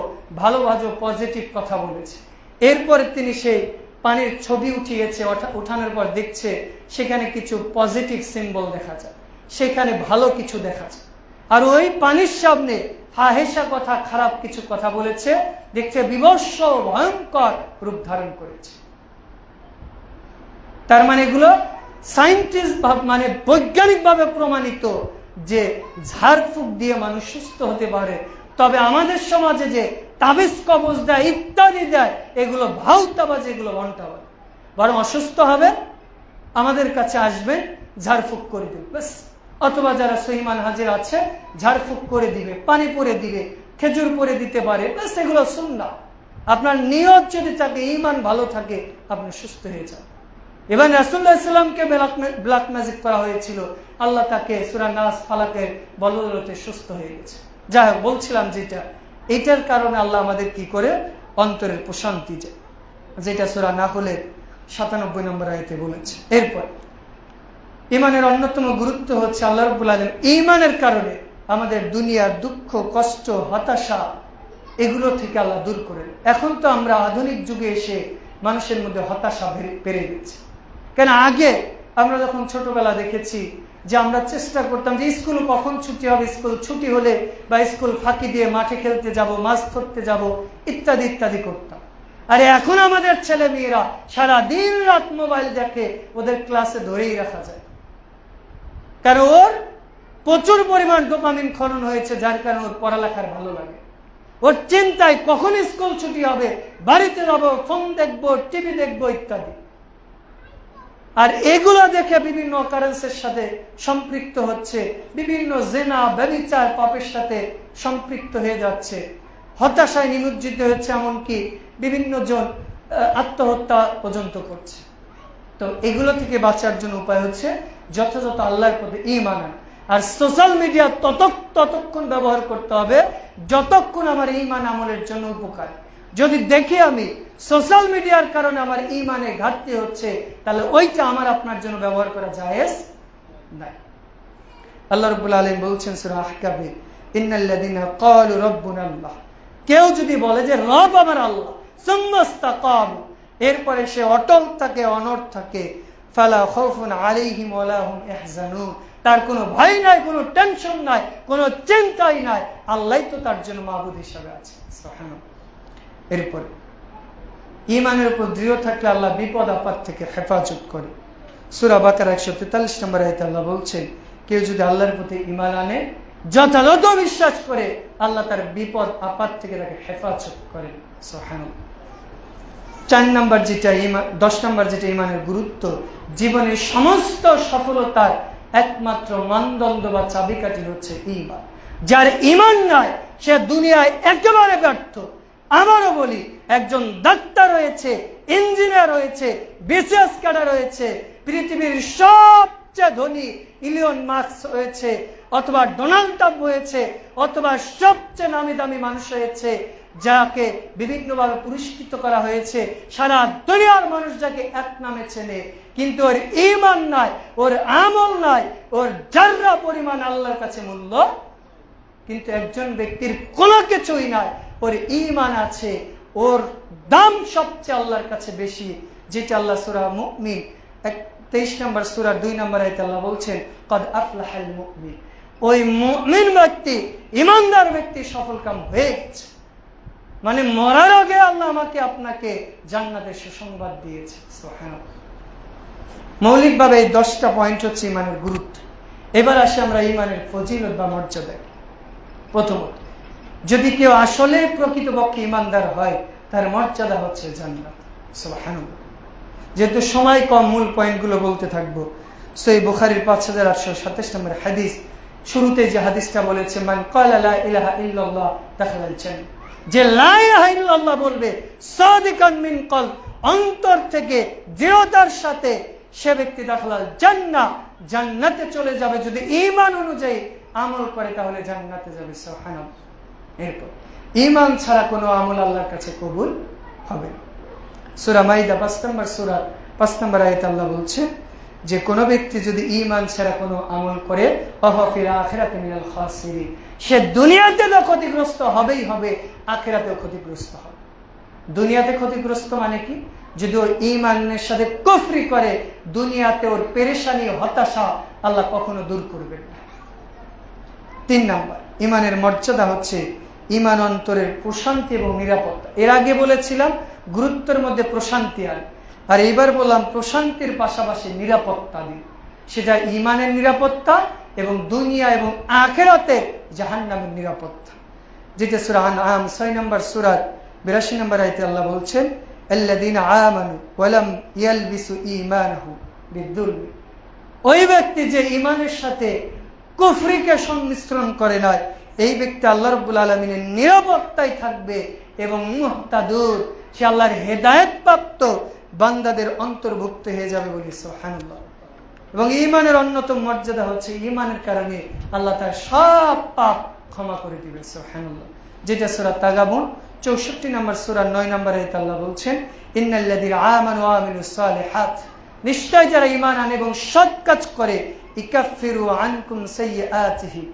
ভালো ভালো পজিটিভ কথা বলেছে। এরপরে তিনি সেই পানির ছবি উঠিয়েছে, উঠানোর পর দেখছে সেখানে কিছু পজিটিভ সিম্বল দেখা যায়, সেখানে ভালো কিছু দেখা যায়। আর ওই পানির সামনে ফাহেসা কথা, খারাপ কিছু কথা বলেছে, দেখছে বিভৎস ভয়ঙ্কর রূপ ধারণ করেছে। তার মানে এগুলো সায়েন্টিস্ট মানে বৈজ্ঞানিকভাবে প্রমাণিত যে ঝাড়ফুঁক দিয়ে মানুষ সুস্থ হতে পারে। তবে আমাদের সমাজে যে তাবিজ কবজ দেয়, ইত্যাদি দেয়, এগুলো ভাউতাবাজ, এগুলো ঘন্টাবাজ। বরং অসুস্থ হবে, আমাদের কাছে আসবেন, ঝাড়ফুঁক করে দেবে ব্যাস। অথবা যারা সহিমান হাজির আছে, ঝাড়ফুঁক করে দিবে, পানি পরে দিবে, খেজুর পরে দিতে পারে, ব্যাস। এগুলো সুন্নাত। আপনার নিয়ত যদি থাকে, ঈমান ভালো থাকে, আপনি সুস্থ হয়ে যান। এবার রাসূলুল্লাহ সাল্লাল্লাহু আলাইহি ওয়াসাল্লামকে ব্ল্যাক ম্যাজিক করা হয়েছিল, আল্লাহ তাকে সূরা নাস ফালাকের বদৌলতে সুস্থ হয়ে গেছে। যাই হোক, বলছিলাম যেটা, এটার কারণে আল্লাহ আমাদের কি করে অন্তরের প্রশান্তি যায়, যেটা সূরা নাহলের 97 নম্বর আয়াতে বলেছে। এরপর ঈমানের অন্যতম গুরুত্ব হচ্ছে আল্লাহ রাব্বুল আলামিন ঈমানের কারণে আমাদের দুনিয়ার দুঃখ, কষ্ট, হতাশা, এগুলো থেকে আল্লাহ দূর করে। এখন তো আমরা আধুনিক যুগে এসে মানুষের মধ্যে হতাশা বেড়ে গেছে। কেন, আগে আমরা যখন ছোটবেলা দেখেছি যে আমরা চেষ্টা করতাম যে স্কুল কখন ছুটি হবে, স্কুল ছুটি হলে বা স্কুল ফাঁকি দিয়ে মাঠে খেলতে যাব, মাছ ধরতে যাব, ইত্যাদি ইত্যাদি করতাম। আর এখন আমাদের ছেলে মেয়েরা সারা দিন রাত মোবাইল দেখে, ওদের ক্লাসে ধরেই রাখা যায়। কারণ ওর প্রচুর পরিমাণ ডোপামিন খনন হয়েছে, যার কারণে ওর পড়ালেখার ভালো লাগে। ওর চিন্তায় কখন স্কুল ছুটি হবে, বাড়িতে যাবো, ফোন দেখবো, টিভি দেখবো, ইত্যাদি। আর এগুলো দেখে বিভিন্ন অকারেন্সের সাথে সম্পৃক্ত হচ্ছে, বিভিন্ন জেনা, ব্যভিচার, পাপের সাথে সম্পৃক্ত হয়ে যাচ্ছে, হতাশায় নিমজ্জিত হচ্ছে, এমনকি বিভিন্ন জন আত্মহত্যা পর্যন্ত করছে। তো এগুলো থেকে বাঁচার জন্য উপায় হচ্ছে যথাযথ আল্লাহর প্রতি ঈমান। আর সোশ্যাল মিডিয়া ততক্ষণ ব্যবহার করতে হবে যতক্ষণ আমার ঈমান আমলের জন্য উপকার। যদি দেখি আমি সোশ্যাল মিডিয়ার কারণে আমার ঈমানে ঘাটতি হচ্ছে, তাহলে ওইটা আমার আপনার জন্য ব্যবহার করা জায়েজ নাই। আল্লাহ রাব্বুল আলামিন বলছেন সূরা আহকাবে, ইন্নাল্লাযীনা ক্বালু রাব্বুনা আল্লাহ, কেউ যদি বলে যে রব আমার আল্লাহ, সুম্মাস্তাকামু, এরপরে সে অটল থাকে, অনড় থাকে, ফালা খাউফুন আলাইহিম ওয়ালা হুম ইয়াহজানুন, তার কোনো ভয় নাই, কোনো টেনশন নাই, কোনো চিন্তাই নাই, আল্লাহই তো তার জন্য মাবুদ হিসাবে আছে। সুবহানাল্লাহ। এরপর ঈমানের উপর দৃঢ় থাকলে আল্লাহ বিপদ আপদ থেকে হেফাজত করে। সূরা বাকারা 143 নম্বর আয়াতে আল্লাহ বলছেন, কেউ যদি আল্লাহর প্রতি ঈমান আনে, যথাযথ বিশ্বাস করে, আল্লাহ তার বিপদ আপদ থেকে তাকে হেফাজত করেন। সুবহানাল্লাহ। 4 নম্বর যেটা ঈমান, 10 নম্বর যেটা ঈমানের গুরুত্ব, জীবনের সমস্ত সফলতার একমাত্র মানদণ্ড বা চাবিকাঠি হচ্ছে ঈমান। যার ঈমান নাই সে দুনিয়ায় একেবারে ব্যর্থ। আবারও বলি, একজন ডাক্তার রয়েছে, ইঞ্জিনিয়ার রয়েছে, বিসিএস ক্যাডার রয়েছে, পৃথিবীর সবচেয়ে ধনী ইলন মাস্ক হয়েছে, অথবা ডোনাল্ড ট্রাম্প হয়েছে, অথবা সবচেয়ে নামি দামি মানুষ হয়েছে, যাকে বিভিন্নভাবে পুরস্কৃত করা হয়েছে, সারা দুনিয়ার মানুষ যাকে এক নামে চেনে, কিন্তু ওর ঈমান নাই, ওর আমল নাই, ওর যাররা পরিমাণ আল্লাহর কাছে মূল্য কিন্তু একজন ব্যক্তির কোনো কিছুই নাই, ওর ঈমান আছে, ওর দাম সবচেয়ে আল্লাহর কাছে বেশি, যেটা আল্লাহ সূরা মুমিন 23 নম্বর সূরা 2 নম্বর আয়াতে আল্লাহ বলছেন কদ আফলাহাল মুমিন। ওই মুমিন ব্যক্তি, ঈমানদার ব্যক্তি সফলকাম হয়েছে, মানে মরার আগে আল্লাহ আমাকে আপনাকে জান্নাতের সুসংবাদ দিয়েছে। সুবহানাল্লাহ। মৌলিকভাবে এই 10টা পয়েন্ট হচ্ছে ঈমানের গুরুত্ব। এবার আসি আমরা ঈমানের ফজিলত বা মর্যাদা। প্রথমত, যদি কেউ আসলে প্রকৃতপক্ষে ঈমানদার হয়, তার মর্যাদা হচ্ছে জান্নাত। সুবহানাল্লাহ। যেহেতু সময় কম, মূল পয়েন্টগুলো বলতে থাকবো। সহিহ বুখারীর 5827 নম্বর হাদিস, শুরুতে যে হাদিসটা বলেছে মান ক্বালা লা ইলাহা ইল্লাল্লাহ দাখালাল জান্নাহ, যে লা ইলাহা ইল্লাল্লাহ বলবে সাদিকান মিন কলব, অন্তর থেকে দৃঢ়তার সাথে, সে ব্যক্তি দাখালাল জান্নাহ, জান্নাতে চলে যাবে। যদি ঈমান অনুযায়ী আমল করে তাহলে জান্নাতে যাবে। সুবহানাল্লাহ। এরপর ঈমান ছাড়া কোনো আমল আল্লাহর কাছে কবুল হবে না। সূরা মাইদা 5 নম্বর আয়াতে আল্লাহ বলছেন যে কোনো ব্যক্তি যদি ঈমান ছাড়া কোনো আমল করে ফাহুয়া ফিল আখিরাতি মিনাল খাসিরিন, সে দুনিয়াতে তো ক্ষতিগ্রস্ত হবেই হবে, আখিরাতেও ক্ষতিগ্রস্ত হবে। দুনিয়াতে ক্ষতিগ্রস্ত মানে কি? যদি ওর ঈমানের সাথে কুফরি করে, দুনিয়াতে ওর পেরেশানি, হতাশা আল্লাহ কখনো দূর করবেন না। 3 নম্বর, ঈমানের মর্যাদা হচ্ছে ঈমান অন্তরের প্রশান্তি এবং নিরাপত্তা। এর আগে বলেছিলাম গুরুত্বের মধ্যে প্রশান্তি আন, আর এবার বললাম প্রশান্তির পাশাপাশি নিরাপত্তা দিন। সেটা ঈমানের নিরাপত্তা এবং দুনিয়া এবং আখিরাতের জাহান্নামের নিরাপত্তা। যেটা সূরা আনআম 6 নম্বর সূরার 82 নম্বর আয়াতে আল্লাহ বলছেন আল্লাযীনা আমানু ওয়া লাম ইয়ালবিসু ঈমানাহু বিদ্দুলম, ওই ব্যক্তি যে ঈমানের সাথে কুফরিকে সংমিশ্রণ করে না, এই ব্যক্তি আল্লাহ রাব্বুল আলামিনের নিরাপত্তায় থাকবে এবং মুহতাদুন, সে আল্লাহর হেদায়েত প্রাপ্ত বান্দাদের অন্তর্ভুক্ত হয়ে যাবে বলি। সুবহানাল্লাহ। এবং ঈমানের অন্যতম মর্যাদা হচ্ছে ঈমানের কারণে আল্লাহ তার সব পাপ ক্ষমা করে দিবে। সুবহানাল্লাহ। যেটা সূরা তাগাবুন 64 নম্বর সূরা 9 নম্বর আয়াতে আল্লাহ বলছেন ইন্নাল্লাযীনা আমানু ওয়া আমিলুস সালিহাত, নিশ্চয় যারা ঈমান আনে এবং সৎ কাজ করে, ইকাফিরু আনকুম সাইয়্যাতিহি,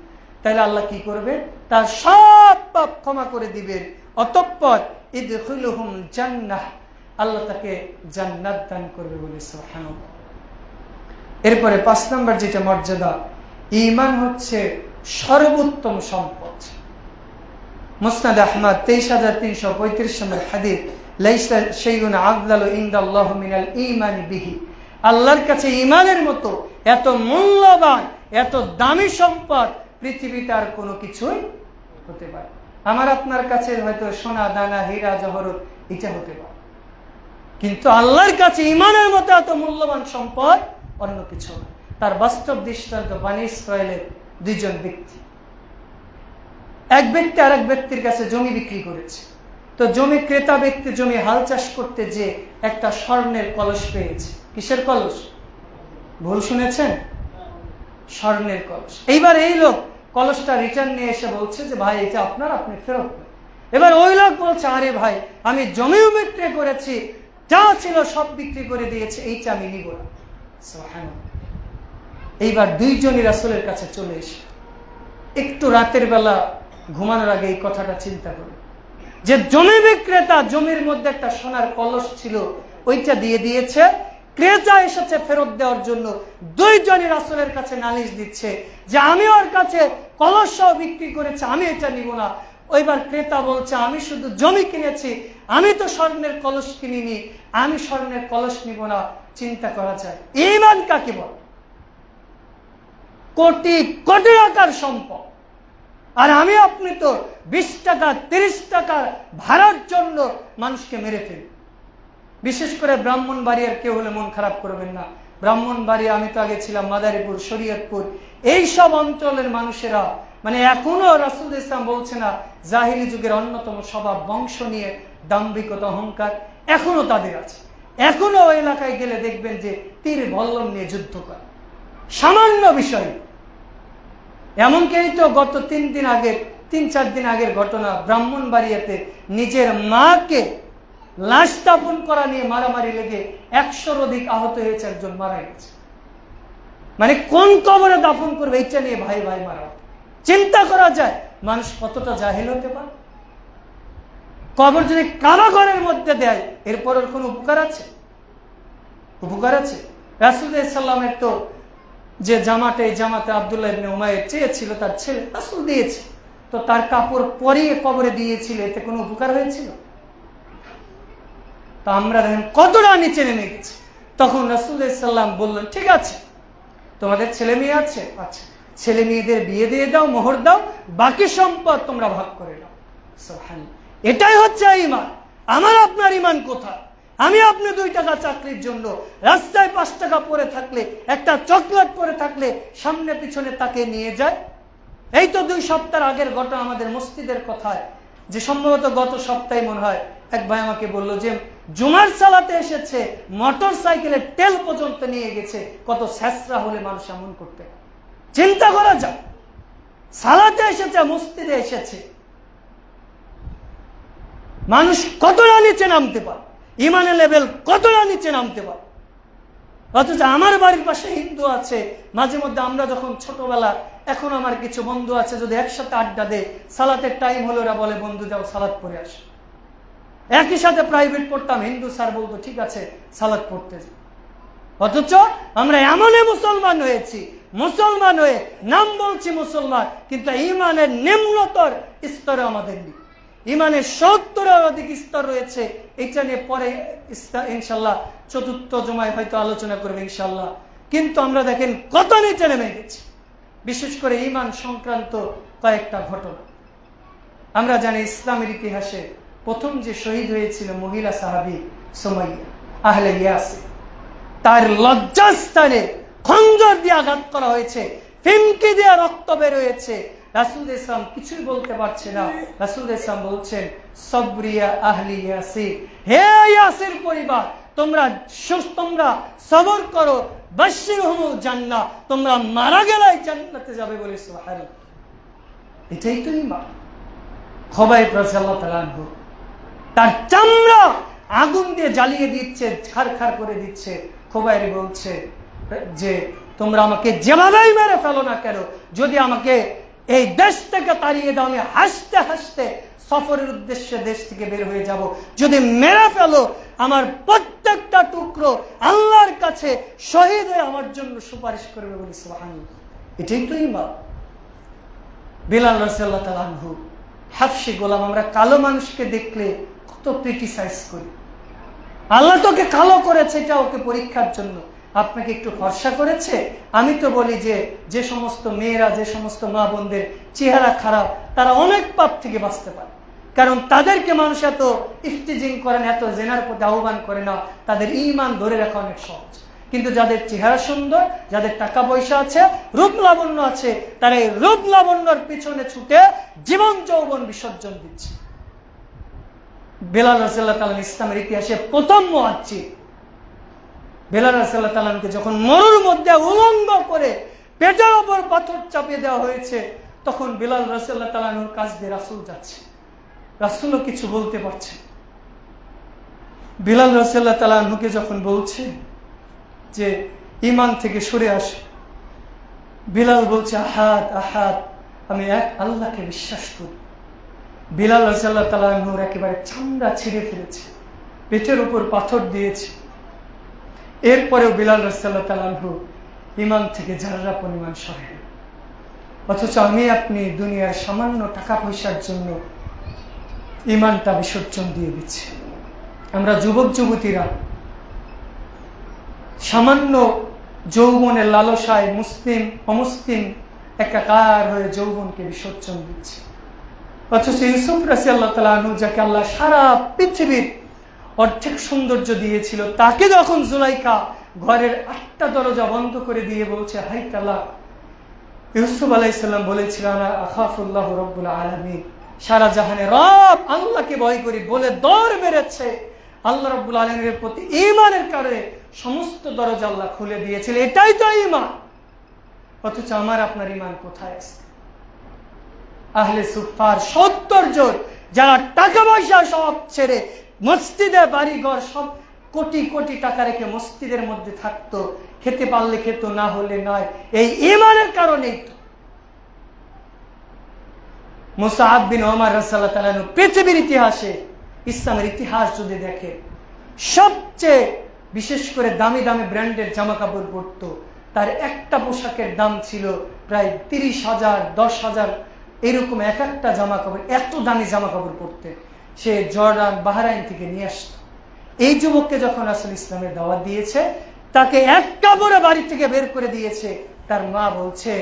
তাহলে আল্লাহ কি করবে? তার সব পাপ ক্ষমা করে দিবেন। অতঃপর ইদখিলুহুম জান্নাহ, আল্লাহ তাকে জান্নাত দান করবে বলে। সুবহানাল্লাহ। এরপরে 5 নম্বর যেটা মর্যাদা, ঈমান হচ্ছে সর্বোত্তম সম্পদ। মুসনাদ আহমদ 23335 নম্বর হাদিস, লাইসা শাইউন আফদালু ইনদাল্লাহি মিনাল ঈমানি বিহি, আল্লাহর কাছে ঈমানের মতো এত মূল্যবান, এত দামি সম্পদ পৃথিবীতে আর কোনো কিছুই হতে পারে। আমার আপনার কাছে হয়তো সোনা দানা, হীরা জহরত এটা হতে পারে, কিন্তু আল্লাহর কাছে ঈমানের মতো এত মূল্যবান সম্পদ অন্য কিছু না। তার বাস্তব দৃষ্টান্ত বনী ইসরায়েলের 2 জন ব্যক্তি। এক ব্যক্তি আর এক ব্যক্তির কাছে জমি বিক্রি করেছে। তো জমি ক্রেতা ব্যক্তি জমি হাল চাষ করতে যে একটা স্বর্ণের কলস পেয়েছে। কিসের কলস? ভুল শুনেছেন, স্বর্ণের কলস। এইবার এই লোক কলসটা রিটার্ন নিয়ে এসে বলছে যে ভাই এটা আপনার, আপনি ফেরত নেন। এবার ওই লোক বলছে আরে ভাই আমি জমিও বিক্রি করেছি, যা ছিল সব বিক্রি করে দিয়েছে, এইটা আমি নিব না। সুবহানাল্লাহ। এইবার 2 জনই রাসূলের কাছে চলে এসে একটু রাতের বেলা ঘুমানোর আগে এই কথাটা চিন্তা করে যে জমি বিক্রেতা জমির মধ্যে একটা সোনার কলস ছিল, ওইটা দিয়ে দিয়েছে, ক্রেতা এসেছে ফেরত দেওয়ার জন্য। 2 জনই রাসূলের কাছে নালিশ দিচ্ছে যে আমি ওর কাছে কলস বিক্রি করেছি, আমি এটা নিব না। ওইবার ক্রেতা বলছে আমি শুধু জমি কিনেছি, আমি তো স্বর্ণের কলস কিনিনি, আমি স্বর্ণের কলস নিব না। চিন্তা করা যায় ঈমান কাকে বলে? কোটি কোটি টাকার সম্পদ, আর আমি আপনি তো 20 টাকা 30 টাকা ভাড়ার জন্য মানুষকে মেরে ফেলি। বিশেষ করে ব্রাহ্মণবাড়িয়ার কেউ হলে মন খারাপ করবেন না। ব্রাহ্মণবাড়িয়া, আমি তো আগে ছিলাম মাদারীপুর, শরীয়তপুর, এইসব অঞ্চলের মানুষেরা মানে এখনো রাসূল ইসলাম বলছে না জাহিলি যুগের অন্যতম স্বভাব, বংশ নিয়ে দাম্ভিকতা, অহংকার এখনো তাদের আছে। এখনো ওই এলাকায় গেলে দেখবেন যে তীর বল্লম নিয়ে যুদ্ধ করে, সামান্য বিষয়। এমনকি এই তো গত 3-4 দিন আগের ঘটনা, ব্রাহ্মণবাড়িয়াতে নিজের মাকে লাশ দাফন করা নিয়ে মারামারি লেগে 100-র অধিক আহত হয়েছে, একজন মারা গেছে। মানে কোন কবরে দাফন করবে এটা নিয়ে ভাই ভাই মারা। চিন্তা করা যায় মানুষ কতটা জাহিল হতে পারে? কবর যদি কাবা ঘরের মধ্যে দেয়, এরপর ওর কোনো উপকার আছে? উপকার আছে? রাসূল সাল্লামের তো যে জামাতে আব্দুল্লাহ ইবনে উমাইর চেয়েছিল তার ছেলে, রাসূল দিয়েছে, তো তার কাপড় পরিয়ে কবরে দিয়েছিল, এতে কোনো উপকার হয়েছিল? তো আমরা দেখেন কতটা নিচে নেমে গেছি। তখন রাসূল সাল্লাম বললেন, ঠিক আছে, তোমাদের ছেলে মেয়ে আছে, আচ্ছা, ছেলে মেয়েদের বিয়ে দিয়ে দাও, মোহর দাও, বাকি সম্পদ তোমরা ভাগ করে নাও। সুবহানাল্লাহ, এটাই হচ্ছে ঈমান। আমার আপনার ঈমান কোথায়? আমি আপনি 2 টাকা চাকরির জন্য রাস্তায় 5 টাকা পরে থাকলে, একটা চকলেট পরে থাকলে সামনে পিছনে তাকে নিয়ে যায়। এই তো 2 সপ্তাহ আগের ঘটনা আমাদের মসজিদের কথায়, যে সম্ভবত গত সপ্তাহে মনে হয় এক ভাই আমাকে বলল যে জুমার সালাতে এসেছে, মোটর সাইকেলের তেল পর্যন্ত নিয়ে গেছে। কত ছেঁচড়া হলে মানুষ এমন করতে? চিন্তা করা যায়, সালাতে এসেছে, মসজিদে এসেছে, মানুষ কতটা নিচে নামতে পারে, ইমানের লেভেল কতটা নিচে নামতে পারে। অথচ আমার বাড়ির পাশে হিন্দু আছে, মাঝে মধ্যে আমরা যখন ছোটবেলা, এখন আমার কিছু বন্ধু আছে, যদি একসাথে আড্ডা দেয়, সালাতের টাইম হলে ওরা বলে বন্ধু যাও সালাত পড়ে আসে। একই সাথে প্রাইভেট পড়তাম, হিন্দু স্যার বলতো ঠিক আছে সালাত পড়তে যাই। অথচ আমরা এমনই মুসলমান হয়েছি, মুসলমান হয়ে নাম বলছি মুসলমান, কিন্তু ইমানের নিম্নতর স্তরে আমাদের নেই। ইমানের 70-এর অধিক স্তর রয়েছে। এটা নিয়ে পরে ইনশাল্লাহ 4র্থ জুমায় হয়তো আলোচনা করবে ইনশাল্লাহ। কিন্তু আমরা দেখেন কত নিচে নেমে গেছি, বিশেষ করে ইমান সংক্রান্ত কয়েকটা ঘটনা। আমরা জানি ইসলামের ইতিহাসে প্রথম যে শহীদ হয়েছিল মহিলা সাহাবী সুমাইয়া আহলে ইয়াসির, তার লজ্জাস্থানে খঞ্জর দিয়ে আঘাত করা হয়েছে, ফিমকি দিয়ে রক্ত বের হয়েছে। রাসূল ইসলাম কিছুই বলতে পারছে না। রাসূল ইসলাম বলছেন, সবরিয়া আহলি ইয়াসির, হে ইয়াসির পরিবার, তোমরা সবর করো, বাশশিরহুমুল জান্নাহ, তোমরা মারা গেলে জান্নাতে যাবে বলে। সুবহানাল্লাহ, এটাই তো ঈমান। খুবাইব রাদিয়াল্লাহু তাআলা আনহু তার চামড়া আগুন দিয়ে জ্বালিয়ে দিচ্ছে, খারখার করে দিচ্ছে। খুবাইব বলছে যে তোমরা আমাকে যেভাবেই মেরে ফেলো না কেন, যদি আমাকে এই দেশ থেকে তাড়িয়ে দাও, আমি হাসতে হাসতে সফরের উদ্দেশ্যে দেশ থেকে বের হয়ে যাব। যদি মেরে ফেলো, আমার প্রত্যেকটা টুকরো আল্লাহর কাছে শহীদ হয়ে আমার জন্য সুপারিশ করবে বলে। সুবহানাল্লাহ, এটাই তো ঈমান। বিলাল রাদিয়াল্লাহু তাআলা আনহু হাফশি গোলাম। আমরা কালো মানুষকে দেখলে কত ক্রিটিসাইজ করি, আল্লাহ তোকে কালো করেছে, এটা ওকে পরীক্ষার জন্য। আপনাকে একটু ফর্সা করেছে। আমি তো বলি যে যে সমস্ত মেয়েরা, যে সমস্ত মা বোনদের চেহারা খারাপ, তারা অনেক পাপ থেকে বাঁচতে পারে, কারণ তাদেরকে মানুষ এত ইফতিজিং করেন, এত জেনার প্রতি আহ্বান করে না, তাদের ঈমান ধরে রাখা অনেক সহজ। কিন্তু যাদের চেহারা সুন্দর, যাদের টাকা পয়সা আছে, রূপ লাবণ্য আছে, তারা এই রূপ লাবণ্যর পিছনে ছুটে জীবন যৌবন বিসর্জন দিচ্ছে। বেলাল রাদিয়াল্লাহু তাআলা ইসলামের ইতিহাসে প্রথম মুয়াজ্জিন। বেলাল রাদিয়াল্লাহু তাআলাকে যখন মরুর মধ্যে উলঙ্গ করে পেটের ওপর পাথর চাপিয়ে দেওয়া হয়েছে, তখন বেলাল রাদিয়াল্লাহু তাআলার কাছ দিয়ে রাসূল যাচ্ছে, রাসূলও কিছু বলতে পারছে। বেলাল রাদিয়াল্লাহু তাআলাকে যখন বলছে যে ঈমান থেকে সরে আসে, বিলাল বলছে আহাদ আহাদ, আমি এক আল্লাহকে বিশ্বাস করি। বিলাল রাদিয়াল্লাহু তাআলা নূর একেবারে চামড়া ছিঁড়ে ফেলেছে, পেটের উপর পাথর দিয়েছে। এরপরেও বিলাল রাদিয়াল্লাহু তাআলা ঈমান থেকে যাররা পরিমাণ সরে। অথচ আমি আপনি দুনিয়ার সামান্য টাকা পয়সার জন্য ঈমানটা বিসর্জন দিয়ে দিচ্ছি। আমরা যুবক যুবতীরা সামান্য যৌবনের লালসায় মুসলিম অমুসলিম একাকার হয়ে যৌবনকে বিসর্জন দিচ্ছে। অথচ ইউসুফ রাদিয়াল্লাহু তাআলা আনহু, যাকে আল্লাহ সারা পৃথিবীর অর্ধেক সৌন্দর্য দিয়েছিল, তাকে যখন জুলাইখা ঘরের 8টা দরজা বন্ধ করে দিয়ে বলছে হাই তালাক, ইউসুফ আলাইহিস সালাম বলেছিলেন আনা আখাফুল্লাহ রাব্বুল আলামিন, সারা জাহানের রব আল্লাহকে ভয় করি বলে দৌড় মেরেছে। আল্লাহ রাব্বুল আলামিনের প্রতি ঈমানের কারণে সমস্ত দরজা আল্লাহ খুলে দিয়েছিল। এটাই তো ঈমান। অথচ আমার আপনার ঈমান কোথায় আছে? আহলে সুফার 70 জন, যারা টাকা পয়সা সব ছেড়ে মসজিদে বাড়িঘর সব কোটি কোটি টাকা রেখে মসজিদের মধ্যে থাকতো, খেতে পারলে খেত, না হলে নয়। এই ঈমানের কারণেই তো। মুসআব বিন ওমর রাদিয়াল্লাহু তাআলা আনহু পৃথিবীর ইতিহাসে, ইসলামের ইতিহাস যদি দেখে, সবচেয়ে বিশেষ করে দামি দামি ব্র্যান্ডের জামা কাপড় পরতো। তার একটা পোশাকের দাম ছিল প্রায় 30,000, 10,000, এরকম এক একটা জামা কাপড়, এত দামি জামা কাপড় পরতে সে জর্ডান, বাহরাইন থেকে নিয়ে আসতো। এই যুবককে যখন রাসূল ইসলামের দাওয়াত দিয়েছে, তাকে এক কাপড়ে বাড়ি থেকে বের করে দিয়েছে। তার মা বলছে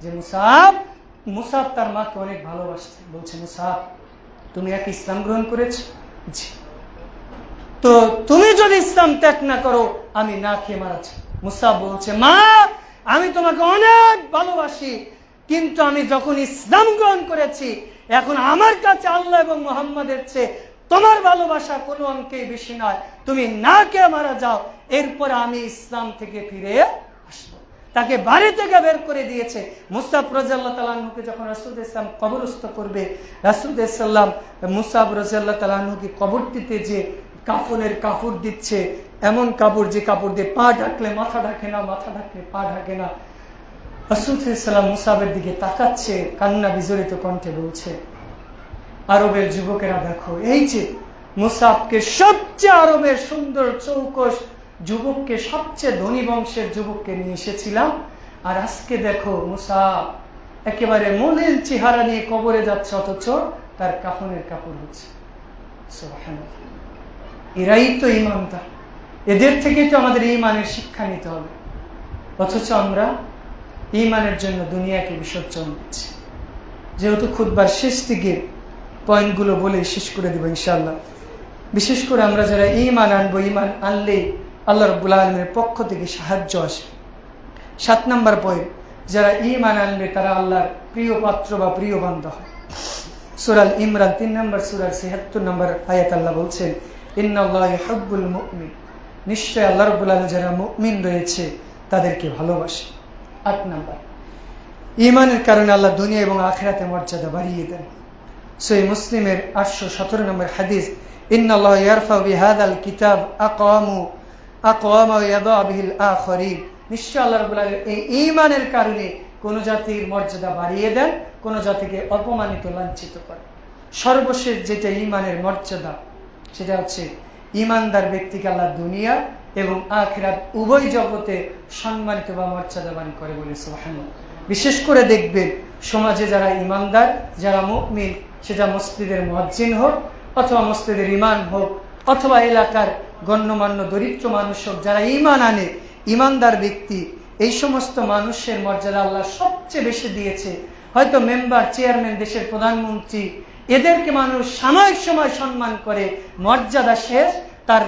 যে মুসআব তার মাকে অনেক ভালোবাসছে, বলছে মুসআব তুমি এক ইসলাম গ্রহণ করেছো? জি। তো তুমি যদি ইসলাম ত্যাগ না করো আমি না খেয়ে মারা যাবো। মুসআব বলছে মা আমি তোমাকে অনেক ভালোবাসি, কিন্তু আমি যখন ইসলাম গ্রহণ করেছি এখন আমার কাছে আল্লাহ এবং মুহাম্মাদের চেয়ে তোমার ভালোবাসা কোনো অঙ্কেই বেশি নয়, তুমি না খেয়ে মারা যাও, এরপর আমি ইসলাম থেকে ফিরে আসবো। তাকে বাড়ি থেকে বের করে দিয়েছে। মুসআব রাদিয়াল্লাহু তাআলা আনহুকে যখন রাসূল ইসলাম কবরস্থ করবে, রাসূল সাল্লাল্লাহু আলাইহি ওয়াসাল্লাম মুসআব রাদিয়াল্লাহু তাআলা আনহুকে কবরটিতে যে কাফনের কাপড় দিচ্ছে, এমন কাপড় যে কাপড় দিয়ে পা ঢাকলে মাথা ঢাকে না, মাথা ঢাকলে পা ঢাকে না। রাসূল সাল্লাল্লাহু মুসআবের দিকে তাকাচ্ছে, কান্না বিজড়িত কণ্ঠে বলছে আরবের যুবকেরা দেখো, এই যে মুসআবকে সবচেয়ে আরবের সুন্দর চৌকস যুবককে, সবচেয়ে ধনী বংশের যুবককে নিয়ে এসেছিলাম, আর আজকে দেখো মুসআব একেবারে মলিন চেহারা নিয়ে কবরে যাচ্ছে, অথচ তার কাফনের কাপড় হচ্ছে। সুবহানাল্লাহ। এরাই তো ঈমানদার, এদের থেকে তো আমাদের ঈমানের শিক্ষা নিতে হবে। অথচ আমরা ঈমানের জন্য দুনিয়াকে বিসর্জন দিচ্ছি। যেহেতু খুতবার শেষ দিকে পয়েন্টগুলো বলে শেষ করে দেব ইনশাআল্লাহ। বিশেষ করে আমরা যারা ঈমান আনবো, ঈমান আনলেই আল্লাহ রাব্বুল আলামিনের পক্ষ থেকে সাহায্য আসবে। 7 নম্বর পয়েন্ট, যারা ঈমান আনবে তারা আল্লাহর প্রিয় পাত্র বা প্রিয় বান্দা হয়। সূরা আল ইমরান 3 নম্বর সূরার ৭৬ নম্বর আয়াত আল্লাহ বলছেন ইন্নাল্লাহা ইউহিব্বুল মুমিন, নিশ্চয় আল্লাহ রাব্বুল আলামিন যারা মুমিন রয়েছে তাদেরকে ভালোবাসে। 8 নম্বর, ঈমানের কারণে আল্লাহ দুনিয়া এবং আখিরাতে মর্যাদা বাড়িয়ে দেন। সহিহ মুসলিমের 817 নম্বর হাদিস ইন্নাল্লাহা ইয়ারফাউ বিহাদাল কিতাব আকওয়ামা ওয়া ইয়াদাউ বিহিল আখিরিন, নিশ্চয় আল্লাহ রাব্বুল আলামিন এই ঈমানের কারণে কোন জাতির মর্যাদা বাড়িয়ে দেন, কোন জাতিকে অপমানিত লাঞ্ছিত করেন। সর্বশেষ যেটা ঈমানের মর্যাদা, সেটা হচ্ছে ঈমানদার ব্যক্তিকে আল্লাহ দুনিয়া এবং আখিরাত উভয় জগতে সম্মানিত বা মর্যাদাবান করে বলে সুবহানাল্লাহ। বিশেষ করে দেখবেন সমাজে যারা ঈমানদার, যারা মুমিন, সেটা মসজিদের মুয়াজ্জিন হোক অথবা মসজিদের ইমাম হোক অথবা এলাকার গণ্যমান্য দরিদ্র মানুষ হোক, যারা ঈমান আনে, ঈমানদার ব্যক্তি, এই সমস্ত মানুষের মর্যাদা আল্লাহ সবচেয়ে বেশি দিয়েছে। হয়তো মেম্বার, চেয়ারম্যান, দেশের প্রধানমন্ত্রী, এদেরকে মানুষ সাময়িক সময় সম্মান করে, মর্যাদা শেষ, তার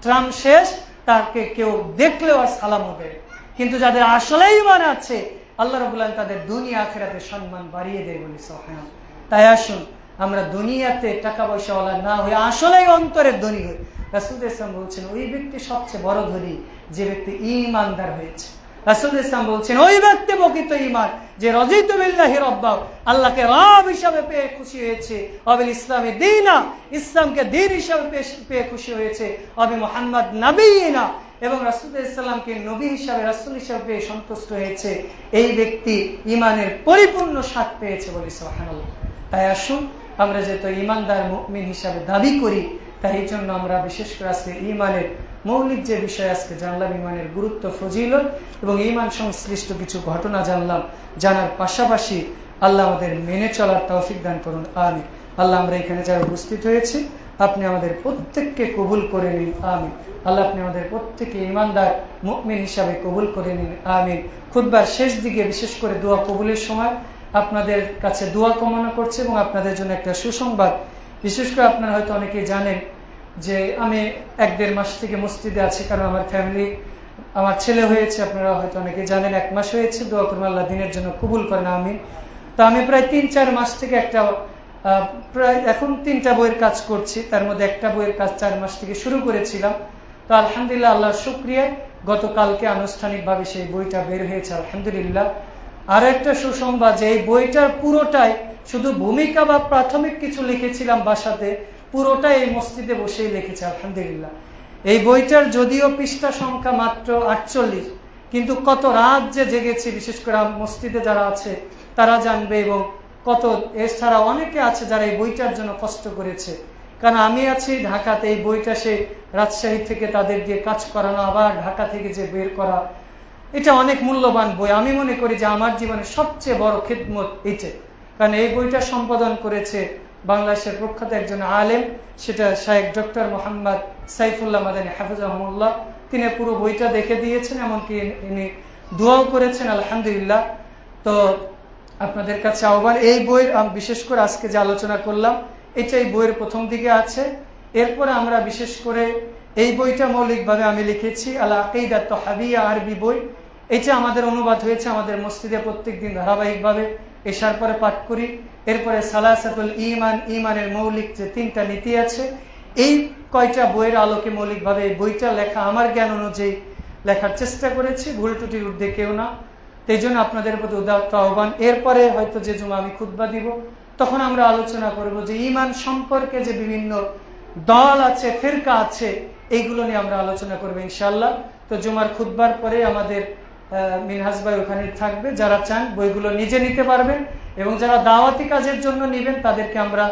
ট্রাম শেষ, তাকে কেউ দেখলেও আর সালাম হবে। কিন্তু যাদের আসলে ঈমান আছে, আল্লাহ রাব্বুল আলামিন তাদের দুনিয়া আখিরাতে সম্মান বাড়িয়ে দেয় বলে সুবহানাল্লাহ। তাই আসুন আমরা দুনিয়াতে টাকা পয়সাওয়ালা না হয়ে আসলেই অন্তরের ধনী হই। রাসূল ইসলাম বলছেন ওই ব্যক্তি সবচেয়ে বড় ধনী যে ব্যক্তি ঈমানদার হয়েছে। রাসূল ইসলাম বলছেন ওই ব্যক্তি প্রকৃত ঈমান যে রাযিতু বিল্লাহি রাব্বা, আল্লাহকে রব হিসাবে পেয়ে খুশি হয়েছে, অবিল ইসলামে দীনা, ইসলামকে দ্বীন হিসাবে পেয়ে খুশি হয়েছে, অবি মুহাম্মদ নবিয়িনা, এবং রাসূল ইসলামকে নবী হিসাবে, রাসূল হিসাবে পেয়ে সন্তুষ্ট হয়েছে। এই ব্যক্তি ঈমানের পরিপূর্ণ স্বাদ পেয়েছে বলে সুবহানাল্লাহ। তাই আসুন আমরা যেহেতু ঈমানদার মুমিন হিসাবে দাবি করি, তাই এই জন্য আমরা বিশেষ করে আজকে ঈমানের মৌলিক যে বিষয় আজকে জানলাম, ঈমানের গুরুত্ব, ফজিলত এবং ঈমান সংশ্লিষ্ট কিছু ঘটনা জানলাম। জানার পাশাপাশি আল্লাহ আমাদের মেনে চলার তৌফিক দান করুন, আমিন। আল্লাহ আমরা এখানে যারা উপস্থিত হয়েছি, আপনি আমাদের প্রত্যেককে কবুল করে নিন, আমিন। আল্লাহ আপনি আমাদের প্রত্যেককে ঈমানদার মুমিন হিসাবে কবুল করে নিন, আমিন। খুতবার শেষ দিকে বিশেষ করে দোয়া কবুলের সময় আপনাদের কাছে দোয়া কামনা করছি এবং আপনাদের জন্য একটা সুসংবাদ। বিশেষ করে আপনারা হয়তো অনেকেই জানেন যে আমি 1-1.5 মাস থেকে মসজিদে আছি, কারণ আমার ফ্যামিলি, আমার ছেলে হয়েছে, আপনারা হয়তো অনেকেই জানেন, 1 মাস হয়েছে। দোয়া করুন আল্লাহ দিনের জন্য কবুল করেন, আমিন। তো আমি প্রায় 3-4 মাস থেকে প্রায় এখন 3টা বইয়ের কাজ করছি, তার মধ্যে একটা বইয়ের কাজ 4 মাস থেকে শুরু করেছিলাম। তো আলহামদুলিল্লাহ, আল্লাহর শুকরিয়া, গতকালকে আনুষ্ঠানিকভাবে সেই বইটা বের হয়েছে, আলহামদুলিল্লাহ। আর একটা সুসংবাদ যে এই বইটার পুরোটাই শুধু ভূমিকা বা প্রাথমিক কিছু লিখেছিলাম বাসাতে, পুরোটাই এই মসজিদে বসেই লিখেছে, আলহামদুলিল্লাহ। এই বইটার যদিও পৃষ্ঠা সংখ্যা মাত্র 48, কিন্তু কত রাত যে জেগেছি, বিশেষ করে মসজিদে যারা আছে তারা জানবে, এবং কত এছাড়া অনেকে আছে যারা এই বইটার জন্য কষ্ট করেছে। কারণ আমি আছি ঢাকাতে, এই বইটা সে রাজশাহী থেকে তাদের দিয়ে কাজ করানো, আবার ঢাকা থেকে যে বের করা, এটা অনেক মূল্যবান বই। আমি মনে করি যে আমার জীবনের সবচেয়ে বড় খিদমত এইটা। কারণ এই বইটা সম্পাদন করেছে বাংলাদেশের প্রখ্যাত একজন আলেম, সেটা শায়েখ ডক্টর মোহাম্মদ সাইফুল্লাহ মাদানী হাফিজাহুল্লাহ। তিনি পুরো বইটা দেখে দিয়েছেন, এমনকি ইনি দোয়াও করেছেন, আলহামদুলিল্লাহ। তো আপনাদের কাছে আহ্বান, এই বইয়ের বিশেষ করে আজকে যে আলোচনা করলাম এটা এই বইয়ের প্রথম দিকে আছে। এরপরে আমরা বিশেষ করে এই বইটা মৌলিকভাবে আমি লিখেছি আল আকিদা তাহাবিয়া, আরবি বই। এটা আমাদের অনুবাদ হয়েছে, আমাদের মসজিদে প্রত্যেকদিন ধারাবাহিকভাবে এশার পরে পাঠ করি। এরপরে সালাসাতুল ঈমান, ঈমানের মৌলিক যে 3টা নীতি আছে, এই কয়টা বইয়ের আলোকে মৌলিকভাবে এই বইটা লেখা, আমার জ্ঞান অনুযায়ী লেখার চেষ্টা করেছি, ভুল ত্রুটির ঊর্ধ্বে কেউ না। এই জন্য আপনাদের প্রতি উদাত্ত আহ্বান। এরপরে হয়তো যে জুমা আমি খুতবা দিব, তখন আমরা আলোচনা করব যে ঈমান সম্পর্কে যে বিভিন্ন দল আছে, ফিরকা আছে, এইগুলো নিয়ে আমরা আলোচনা করবো ইনশাআল্লাহ। তো জুমার খুতবার পরে আমাদের মিনহাজ ভাই ওখানে থাকবে, যারা চান বইগুলো নিজে নিতে পারবেন, এবং যারা দাওয়াতি কাজের জন্য নেবেন তাদেরকে আমরা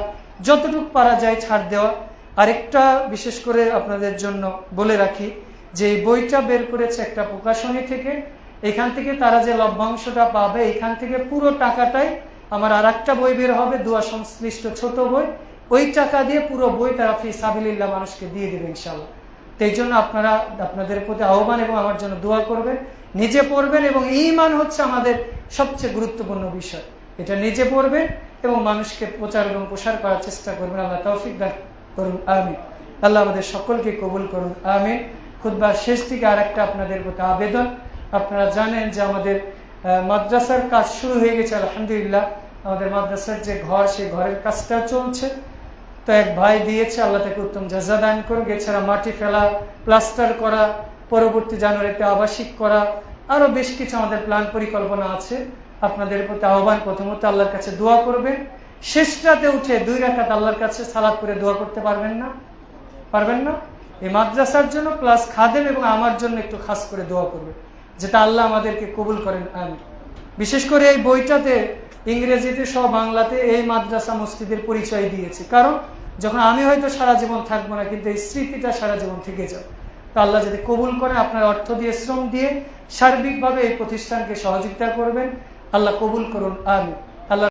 যতটুকু পারা যায় ছাড় দেওয়া। আরেকটা বিশেষ করে আপনাদের জন্য বলে রাখি যে এই বইটা বের করেছে একটা প্রকাশনী থেকে, এখান থেকে তারা যে লভ্যাংশটা পাবে, এখান থেকে পুরো টাকাটাই আমার আর একটা বই বের হবে, দোয়া সংশ্লিষ্ট ছোট বই, ওই টাকা দিয়ে পুরো বই তারা ফি সাবিলিল্লাহ মানুষকে দিয়ে দেবে ইনশাআল্লাহ। তো এই জন্য আপনারা আপনাদের প্রতি আহ্বান, এবং আমার জন্য দোয়া করবেন, নিজে পড়বেন, এবং ঈমান হচ্ছে আমাদের সবচেয়ে গুরুত্বপূর্ণ বিষয়। এটা নিজে পড়বেন এবং মানুষকে প্রচার এবং প্রসার করার চেষ্টা করবেন। আল্লাহ তৌফিক দান করুন, আমিন। আল্লাহ আমাদের সকলকে কবুল করুন, আমিন। খুতবার শেষ দিকে আর একটা আপনাদের প্রতি আবেদন, আপনারা জানেন যে আমাদের মাদ্রাসার কাজ শুরু হয়ে গেছে, আলহামদুলিল্লাহ। আমাদের মাদ্রাসার যে ঘর, সেই ঘরের কাজটা চলছে। তো এক ভাই দিয়েছে, আল্লাহ তাকে উত্তম জাযা দান করুক। এছাড়া মাটি ফেলা, প্লাস্টার করা, পরবর্তী জানুয়ারিতে আবাসিক করা, আরো বেশ কিছু আমাদের প্ল্যান পরিকল্পনা আছে। আপনাদের প্রতি আহ্বান, প্রথমত আল্লাহর কাছে দোয়া করবেন। শেষটাতে উঠে 2 রাকাত আল্লাহর কাছে সালাত করে দোয়া করতে পারবেন না? পারবেন না? এই মাদ্রাসার জন্য প্লাস খাদেম এবং আমার জন্য একটু খাস করে দোয়া করবে, যেটা আল্লাহ আমাদেরকে কবুল করেন, আমিন। বিশেষ করে এই বইটাতে ইংরেজিতে সহ বাংলাতে এই মাদ্রাসা মসজিদের পরিচয় দিয়েছি, কারণ যখন আমি হয়তো সারা জীবন থাকবো না, কিন্তু এই স্মৃতিটা সারা জীবন থেকে যাবে। তো আল্লাহ যদি কবুল করে, আপনার অর্থ দিয়ে, শ্রম দিয়ে সার্বিকভাবে এই প্রতিষ্ঠানকে সহযোগিতা করবেন, আল্লাহ কবুল করুন, আমিন। আল্লাহ